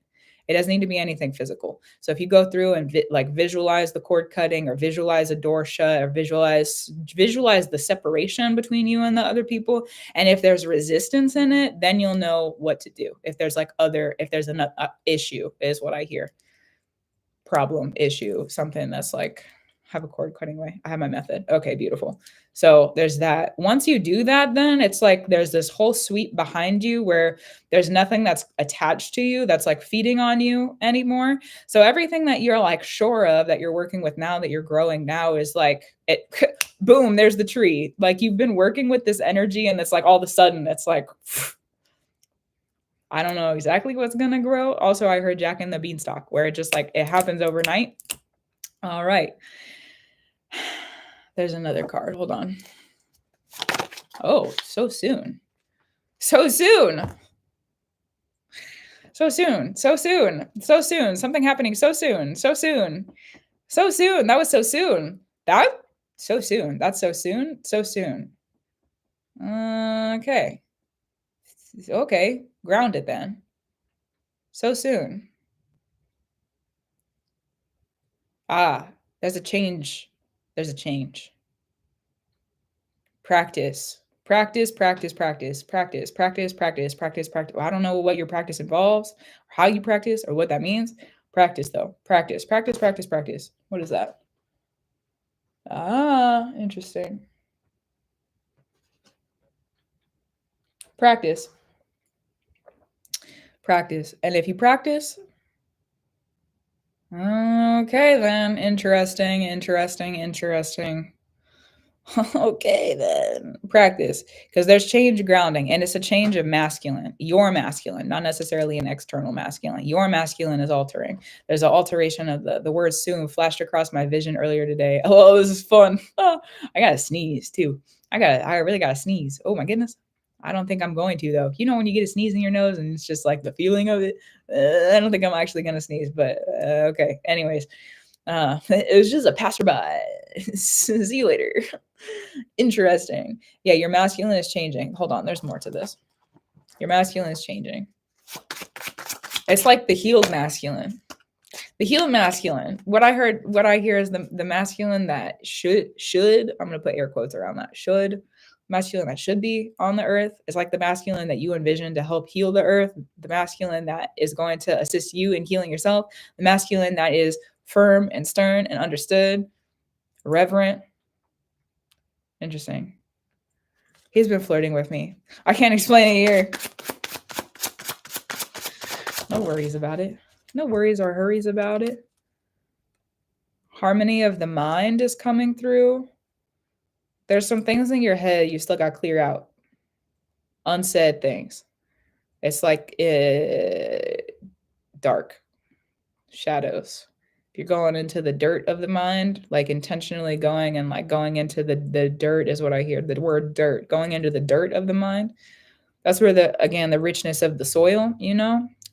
It doesn't need to be anything physical. So if you go through and like visualize the cord cutting or visualize a door shut or visualize the separation between you and the other people, and if there's resistance in it, then you'll know what to do. If there's an issue is what I hear. Problem, issue, something that's like, have a cord cutting way. I have my method. Okay, beautiful. So there's that. Once you do that, then it's like there's this whole suite behind you where there's nothing that's attached to you that's like feeding on you anymore. So everything that you're like sure of that you're working with now, that you're growing now, is like it boom, there's the tree. Like you've been working with this energy and it's like all of a sudden it's like I don't know exactly what's gonna grow. Also, I heard Jack and the Beanstalk, where it just like it happens overnight. All right. There's another card. Hold on. Oh, so soon. So soon. So soon. So soon. So soon. Something happening so soon. So soon. So soon. That was so soon. That so soon. That's so soon. So soon. Okay. Okay. Grounded then. So soon. Ah, there's a change. There's a change. Practice. Practice, practice, practice, practice, practice, practice, practice, practice. I don't know what your practice involves, or how you practice, or what that means. Practice, though. Practice, practice, practice, practice. What is that? Ah, interesting. Practice. Practice. And if you practice, okay, then. Interesting, interesting, interesting. Okay, then practice, because there's change grounding, and it's a change of masculine. Your masculine, not necessarily an external masculine. Your masculine is altering. There's an alteration of the word soon flashed across my vision earlier today. Oh, this is fun. I gotta sneeze too. I really gotta sneeze. Oh my goodness. I don't think I'm going to though. You know when you get a sneeze in your nose and it's just like the feeling of it. I don't think I'm actually gonna sneeze, but okay. Anyways, it was just a passerby. See you later. Interesting. Yeah, your masculine is changing. Hold on, there's more to this. Your masculine is changing. It's like the healed masculine. The healed masculine. What I hear is the masculine that should, I'm gonna put air quotes around that. Should, masculine that should be on the earth. It's like the masculine that you envision to help heal the earth. The masculine that is going to assist you in healing yourself. The masculine that is firm and stern and understood, reverent. Interesting. He's been flirting with me. I can't explain it here. No worries about it. No worries or hurries about it. Harmony of the mind is coming through. There's some things in your head you still got to clear out. Unsaid things. It's like dark shadows. If you're going into the dirt of the mind, like intentionally going and like going into the dirt is what I hear. The word dirt, going into the dirt of the mind. That's where the richness of the soil,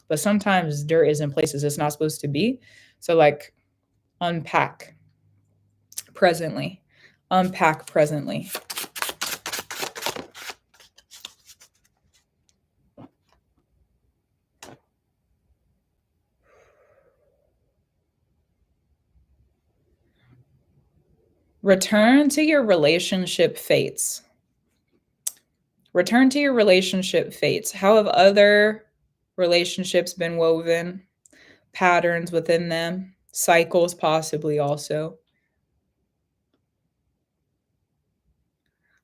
but sometimes dirt is in places it's not supposed to be. So like unpack presently. Return to your relationship fates. Return to your relationship fates. How have other relationships been woven? Patterns within them, cycles possibly also.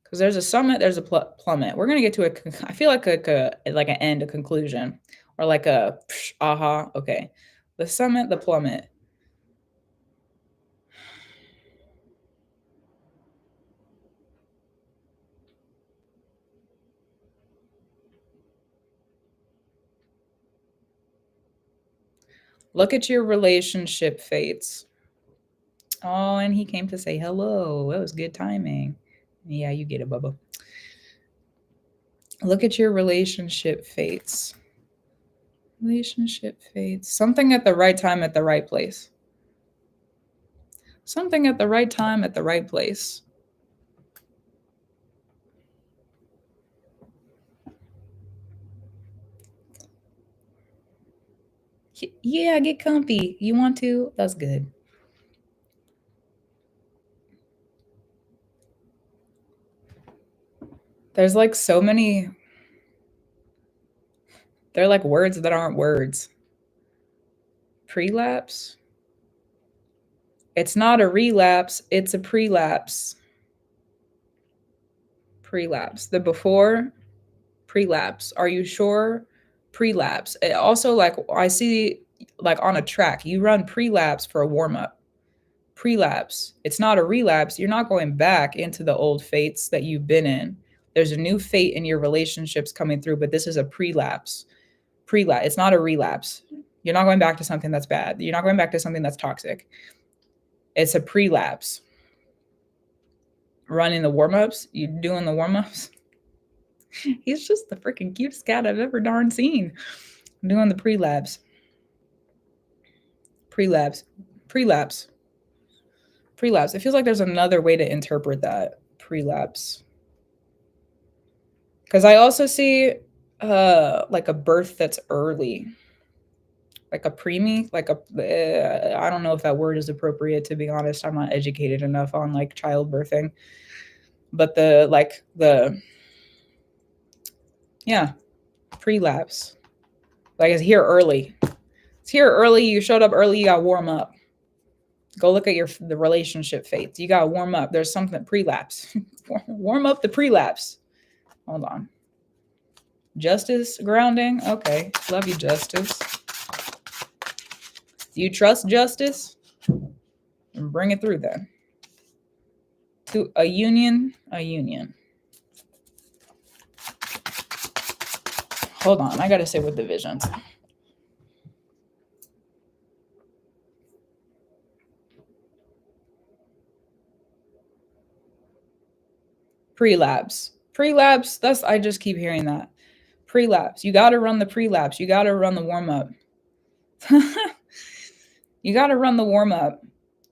Because there's a summit, there's a plummet. We're gonna get to I feel like an end, a conclusion, or like a aha. Okay, the summit, the plummet. Look at your relationship fates. Oh, and he came to say hello. That was good timing. Yeah, you get it, Bubba. Look at your relationship fates. Relationship fates. Something at the right time at the right place. Something at the right time at the right place. Yeah, get comfy. You want to? That's good. There's like so many, they're like words that aren't words. Prelapse? It's not a relapse, it's a prelapse. Prelapse. The before, prelapse. Are you sure? Prelapse. It also, like, I see, like on a track, you run prelapse for a warm up. Prelapse. It's not a relapse. You're not going back into the old fates that you've been in. There's a new fate in your relationships coming through, but this is a prelapse. Prelapse. It's not a relapse. You're not going back to something that's bad. You're not going back to something that's toxic. It's a prelapse. Running the warm ups. You doing the warm ups. He's just the freaking cutest cat I've ever darn seen. I'm doing the prelapse. Prelapse. Prelapse. Prelapse. It feels like there's another way to interpret that. Prelapse. Because I also see like a birth that's early. Like a preemie, like I don't know if that word is appropriate, to be honest. I'm not educated enough on like childbirthing. But yeah, prelapse. Like it's here early. It's here early. You showed up early. You got to warm up. Go look at the relationship fates. You got to warm up. There's something prelapse. Warm up the prelapse. Hold on. Justice grounding. Okay. Love you, Justice. Do you trust justice? And bring it through then. To a union, a union. Hold on. I got to sit with the visions. Prelapse. Prelapse. I just keep hearing that. Prelapse. You got to run the prelapse. You got to run the warm up. You got to run the warm up.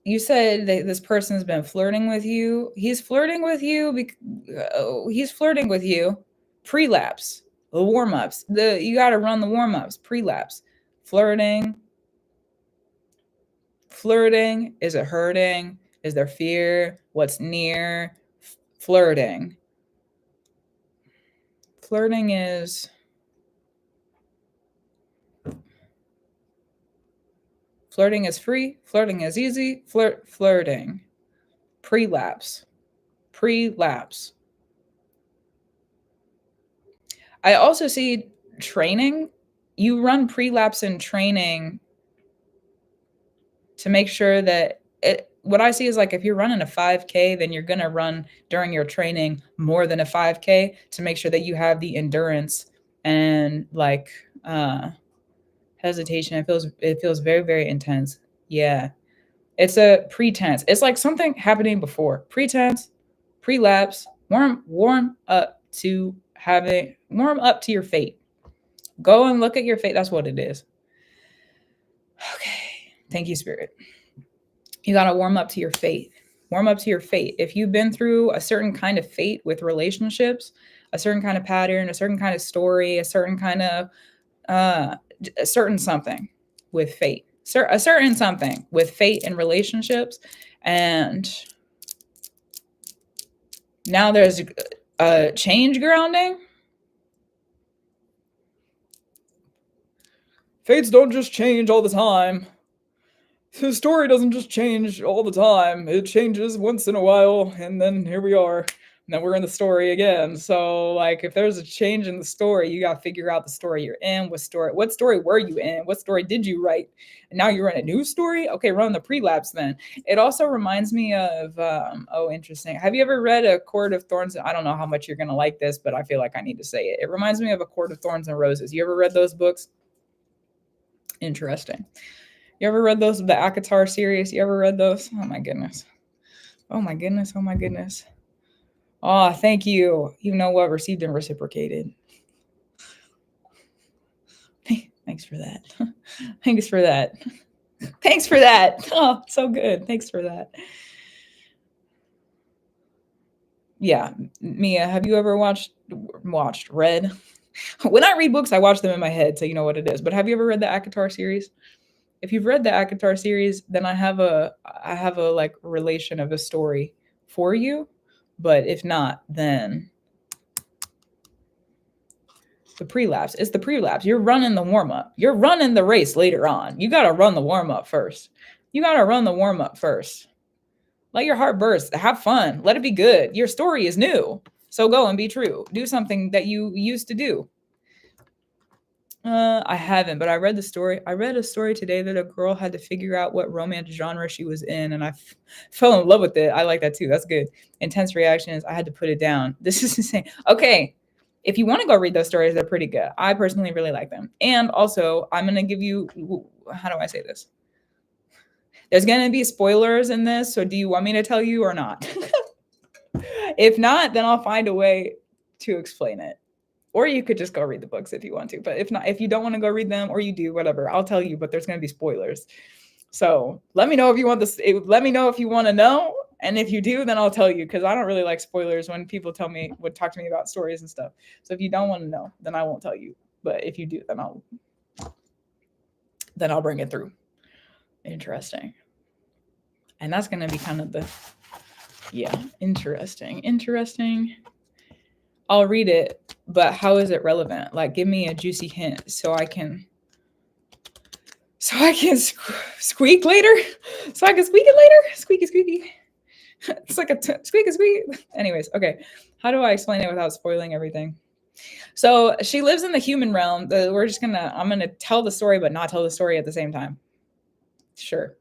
You said that this person's been flirting with you. He's flirting with you. He's flirting with you. Prelapse. The warm ups. You got to run the warm ups. Prelapse. Flirting. Flirting. Is it hurting? Is there fear? What's near? Flirting. Flirting is. Flirting is free. Flirting is easy. Flirting. Prelapse. Prelapse. I also see training. You run prelapse in training to make sure that what I see is like if you're running a 5K, then you're going to run during your training more than a 5K to make sure that you have the endurance and like hesitation. It feels very, very intense. Yeah. It's a pretense. It's like something happening before. Pretense, prelapse, warm up to your fate. Go and look at your fate. That's what it is. Okay. Thank you, Spirit. You got to warm up to your fate. Warm up to your fate. If you've been through a certain kind of fate with relationships, a certain kind of pattern, a certain kind of story, a certain kind of a certain something with fate, a certain something with fate and relationships, and now there's a change grounding. Fates don't just change all the time. The story doesn't just change all the time. It changes once in a while, and then here we are. And then we're in the story again. So, like, if there's a change in the story, you got to figure out the story you're in. What story were you in? What story did you write? And now you're in a new story? Okay, run the prelapse then. It also reminds me of, interesting. Have you ever read A Court of Thorns? I don't know how much you're going to like this, but I feel like I need to say it. It reminds me of A Court of Thorns and Roses. You ever read those books? Interesting. You ever read those, the Akatar series? You ever read those? Oh my goodness. Oh my goodness. Oh my goodness. Oh, thank you. You know what? Received and reciprocated. Thanks for that. Thanks for that. Thanks for that. Oh, so good. Thanks for that. Yeah, Mia, have you ever read? When I read books, I watch them in my head, so you know what it is. But have you ever read the Akatar series? If you've read the Akatar series, then I have a like relation of a story for you. But if not, then the prelapse. It's the prelapse. You're running the warm up. You're running the race later on. You got to run the warm up first. You got to run the warm up first. Let your heart burst. Have fun. Let it be good. Your story is new. So go and be true. Do something that you used to do. I haven't, but I read the story. I read a story today that a girl had to figure out what romance genre she was in, and I fell in love with it. I like that too. That's good. Intense reactions. I had to put it down. This is insane. Okay. If you want to go read those stories, they're pretty good. I personally really like them. And also, I'm going to give you, how do I say this? There's going to be spoilers in this. So do you want me to tell you or not? If not, then I'll find a way to explain it. Or you could just go read the books if you want to. But if not, if you don't want to go read them, or you do, whatever, I'll tell you, but there's going to be spoilers. So let me know if you want this. Let me know if you want to know. And if you do, then I'll tell you, because I don't really like spoilers when people would talk to me about stories and stuff. So if you don't want to know, then I won't tell you. But if you do, then I'll bring it through. Interesting. And that's going to be kind of interesting. I'll read it, but how is it relevant? Like, give me a juicy hint so I can squeak later. So I can squeak it later. Squeaky. It's like a squeaky. Anyways, okay. How do I explain it without spoiling everything? So she lives in the human realm. I'm gonna tell the story, but not tell the story at the same time. Sure.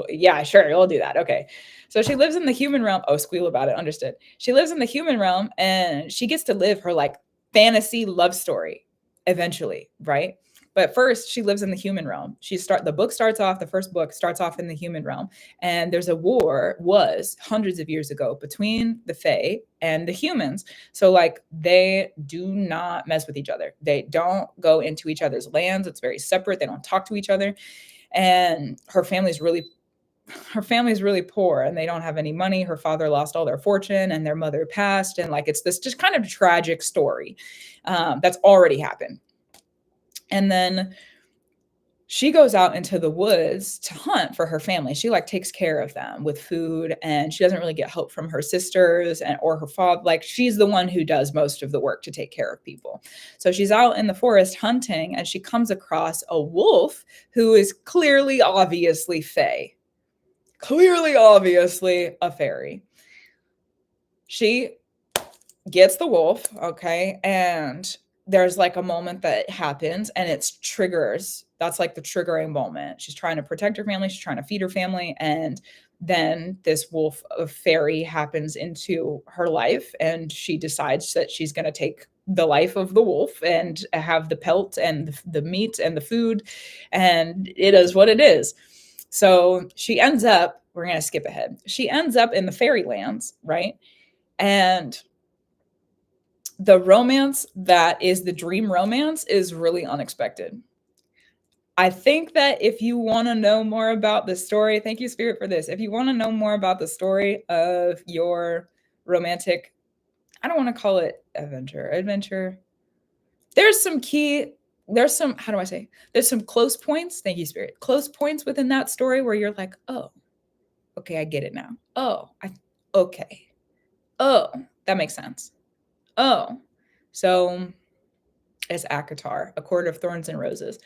Yeah, sure. We'll do that. Okay. So she lives in the human realm. Oh, squeal about it. Understood. She lives in the human realm, and she gets to live her like fantasy love story eventually, right? But first, she lives in the human realm. The first book starts off in the human realm. And there's was hundreds of years ago between the Fae and the humans. So like they do not mess with each other. They don't go into each other's lands. It's very separate. They don't talk to each other. And her family's really poor, and they don't have any money. Her father lost all their fortune, and their mother passed. And like, it's this just kind of tragic story that's already happened. And then she goes out into the woods to hunt for her family. She like takes care of them with food, and she doesn't really get help from her sisters or her father. Like, she's the one who does most of the work to take care of people. So she's out in the forest hunting, and she comes across a wolf who is clearly, obviously fae. Clearly, obviously a fairy. She gets the wolf, okay, and there's like a moment that happens, and it's triggers. That's like the triggering moment. She's trying to protect her family. She's trying to feed her family. And then this wolf of fairy happens into her life, and she decides that she's going to take the life of the wolf and have the pelt and the meat and the food. And it is what it is. So she ends up, we're going to skip ahead. She ends up in the fairylands, right? And the romance that is the dream romance is really unexpected. I think that if you want to know more about the story, thank you, Spirit, for this. If you want to know more about the story of your romantic, I don't want to call it adventure. There's some, how do I say? There's some close points. Thank you, Spirit. Close points within that story where you're like, oh, okay, I get it now. Okay. Oh, that makes sense. Oh, so it's Akatar, A Court of Thorns and Roses.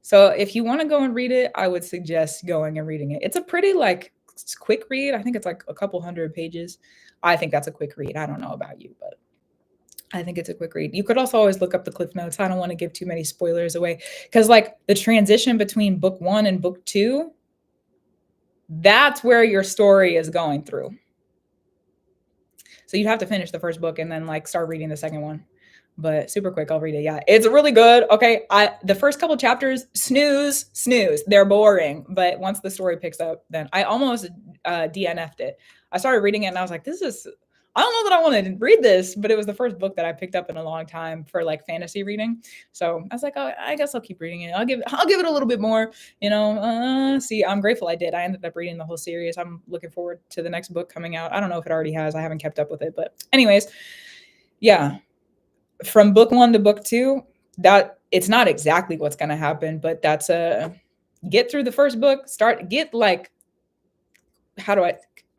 So if you want to go and read it, I would suggest going and reading it. It's a pretty like quick read. I think it's like a couple hundred pages. I think that's a quick read. I don't know about you, but I think it's a quick read. You could also always look up the cliff notes. I don't want to give too many spoilers away, because like the transition between book 1 and book 2, that's where your story is going through. So you'd have to finish the first book and then like start reading the second one. but super quick, I'll read it. Yeah, it's really good. Okay, the first couple chapters, snooze, they're boring, but once the story picks up, then I almost DNF'd it. I started reading it and I was like, this is, I don't know that I want to read this, but it was the first book that I picked up in a long time for like fantasy reading. So I was like, oh, I guess I'll keep reading it. I'll give it a little bit more. See, I'm grateful I did. I ended up reading the whole series. I'm looking forward to the next book coming out. I don't know if it already has. I haven't kept up with it, but anyways, yeah. From book 1 to book 2, that it's not exactly what's going to happen, but that's get through the first book, get like, how do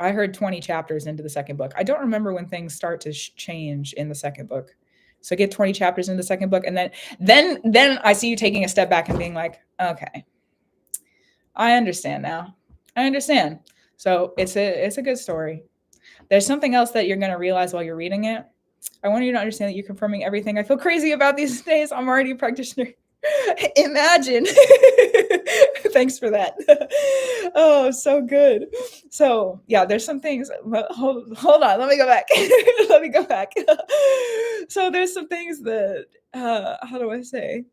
I heard 20 chapters into the second book. I don't remember when things start to change in the second book. So get 20 chapters in the second book, and then I see you taking a step back and being like, okay, I understand now. I understand. So it's a good story. There's something else that you're going to realize while you're reading it. I want you to understand that you're confirming everything I feel crazy about these days. I'm already a practitioner. Imagine. Thanks for that. Oh, so good. So yeah, there's some things. Hold on. Let me go back. Let me go back. So there's some things that, how do I say?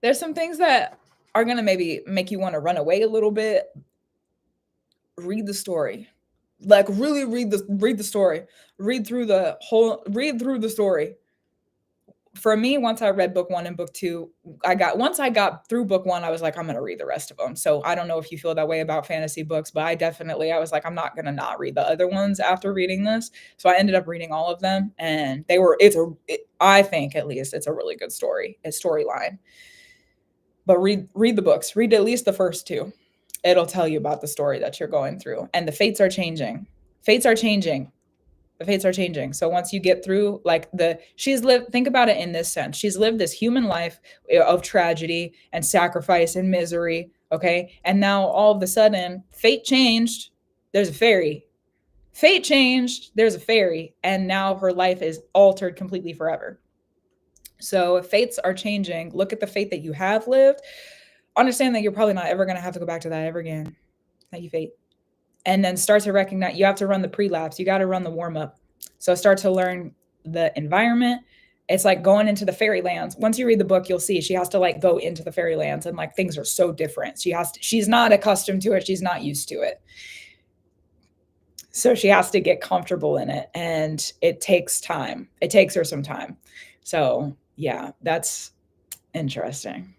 There's some things that are going to maybe make you want to run away a little bit. Read the story. Like really read the story. Read through the story. For me, once I read book 1 and book 2, once I got through book 1, I was like, I'm going to read the rest of them. So I don't know if you feel that way about fantasy books, but I was like, I'm not going to not read the other ones after reading this. So I ended up reading all of them, and I think at least it's a really good story, a storyline. But read the books, read at least the first 2. It'll tell you about the story that you're going through, and the fates are changing. The fates are changing. So once you get through, like, think about it in this sense. She's lived this human life of tragedy and sacrifice and misery. Okay. And now all of a sudden, fate changed. There's a fairy. Fate changed. There's a fairy. And now her life is altered completely forever. So if fates are changing, look at the fate that you have lived. Understand that you're probably not ever going to have to go back to that ever again. Thank you, fate. And then start to recognize you have to run the pre-lapse. You got to run the warm-up. So start to learn the environment. It's like going into the fairylands. Once you read the book, you'll see she has to like go into the fairylands, and like things are so different. She's not accustomed to it. She's not used to it. So she has to get comfortable in it, and it takes time. It takes her some time. So yeah, that's interesting.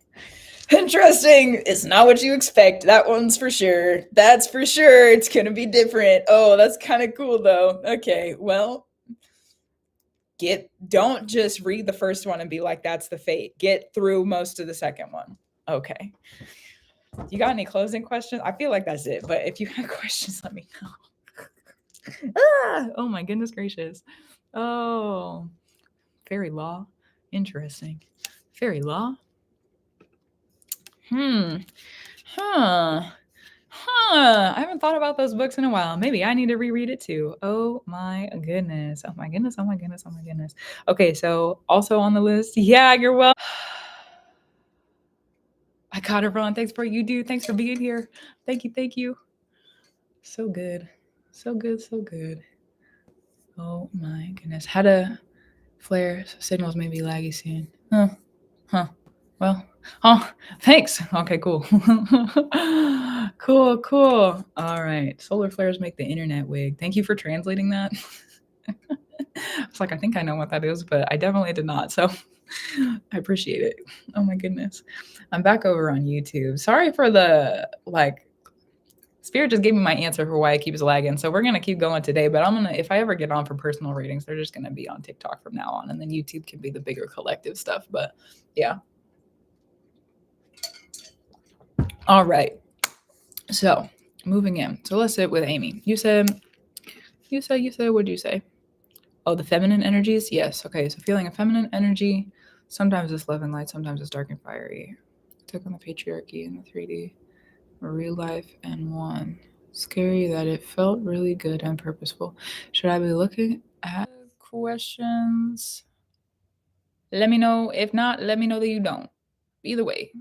Interesting. It's not what you expect. That one's for sure. That's for sure. It's going to be different. Oh, that's kind of cool though. Okay. Well, don't just read the first one and be like, that's the fate. Get through most of the second one. Okay. You got any closing questions? I feel like that's it, but if you have questions, let me know. Oh my goodness gracious. Oh, fairy law. Interesting. Fairy law. I haven't thought about those books in a while. Maybe I need to reread it too. Oh my goodness. Oh my goodness. Oh my goodness. Oh my goodness. Okay, so also on the list. Yeah, you're welcome. I got it wrong. Thanks for you, dude. Thanks for being here. Thank you. Thank you. So good. So good. So good. Oh my goodness. How to flare signals may be laggy soon. Huh. Well, thanks. Okay, cool. Cool. All right. Solar flares make the internet wig. Thank you for translating that. It's like, I think I know what that is, but I definitely did not. So I appreciate it. Oh my goodness. I'm back over on YouTube. Sorry for the, Spirit just gave me my answer for why it keeps lagging. So we're going to keep going today, but if I ever get on for personal readings, they're just going to be on TikTok from now on. And then YouTube can be the bigger collective stuff. But yeah. All right. So moving in. So let's sit with Amy. You said, what'd you say? Oh, the feminine energies? Yes. Okay. So feeling a feminine energy. Sometimes it's love and light. Sometimes it's dark and fiery. Took on the patriarchy in the 3D. Real life and one. Scary that it felt really good and purposeful. Should I be looking at questions? Let me know. If not, let me know that you don't. Either way.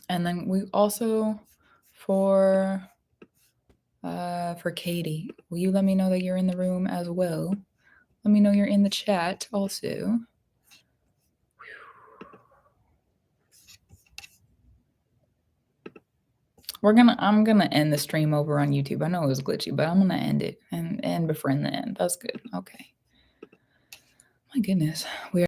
And then we also, for for Katie. Will you let me know that you're in the room as well? Let me know you're in the chat also. I'm gonna end the stream over on YouTube. I know it was glitchy, but I'm gonna end it and befriend the end. That's good. Okay. My goodness. We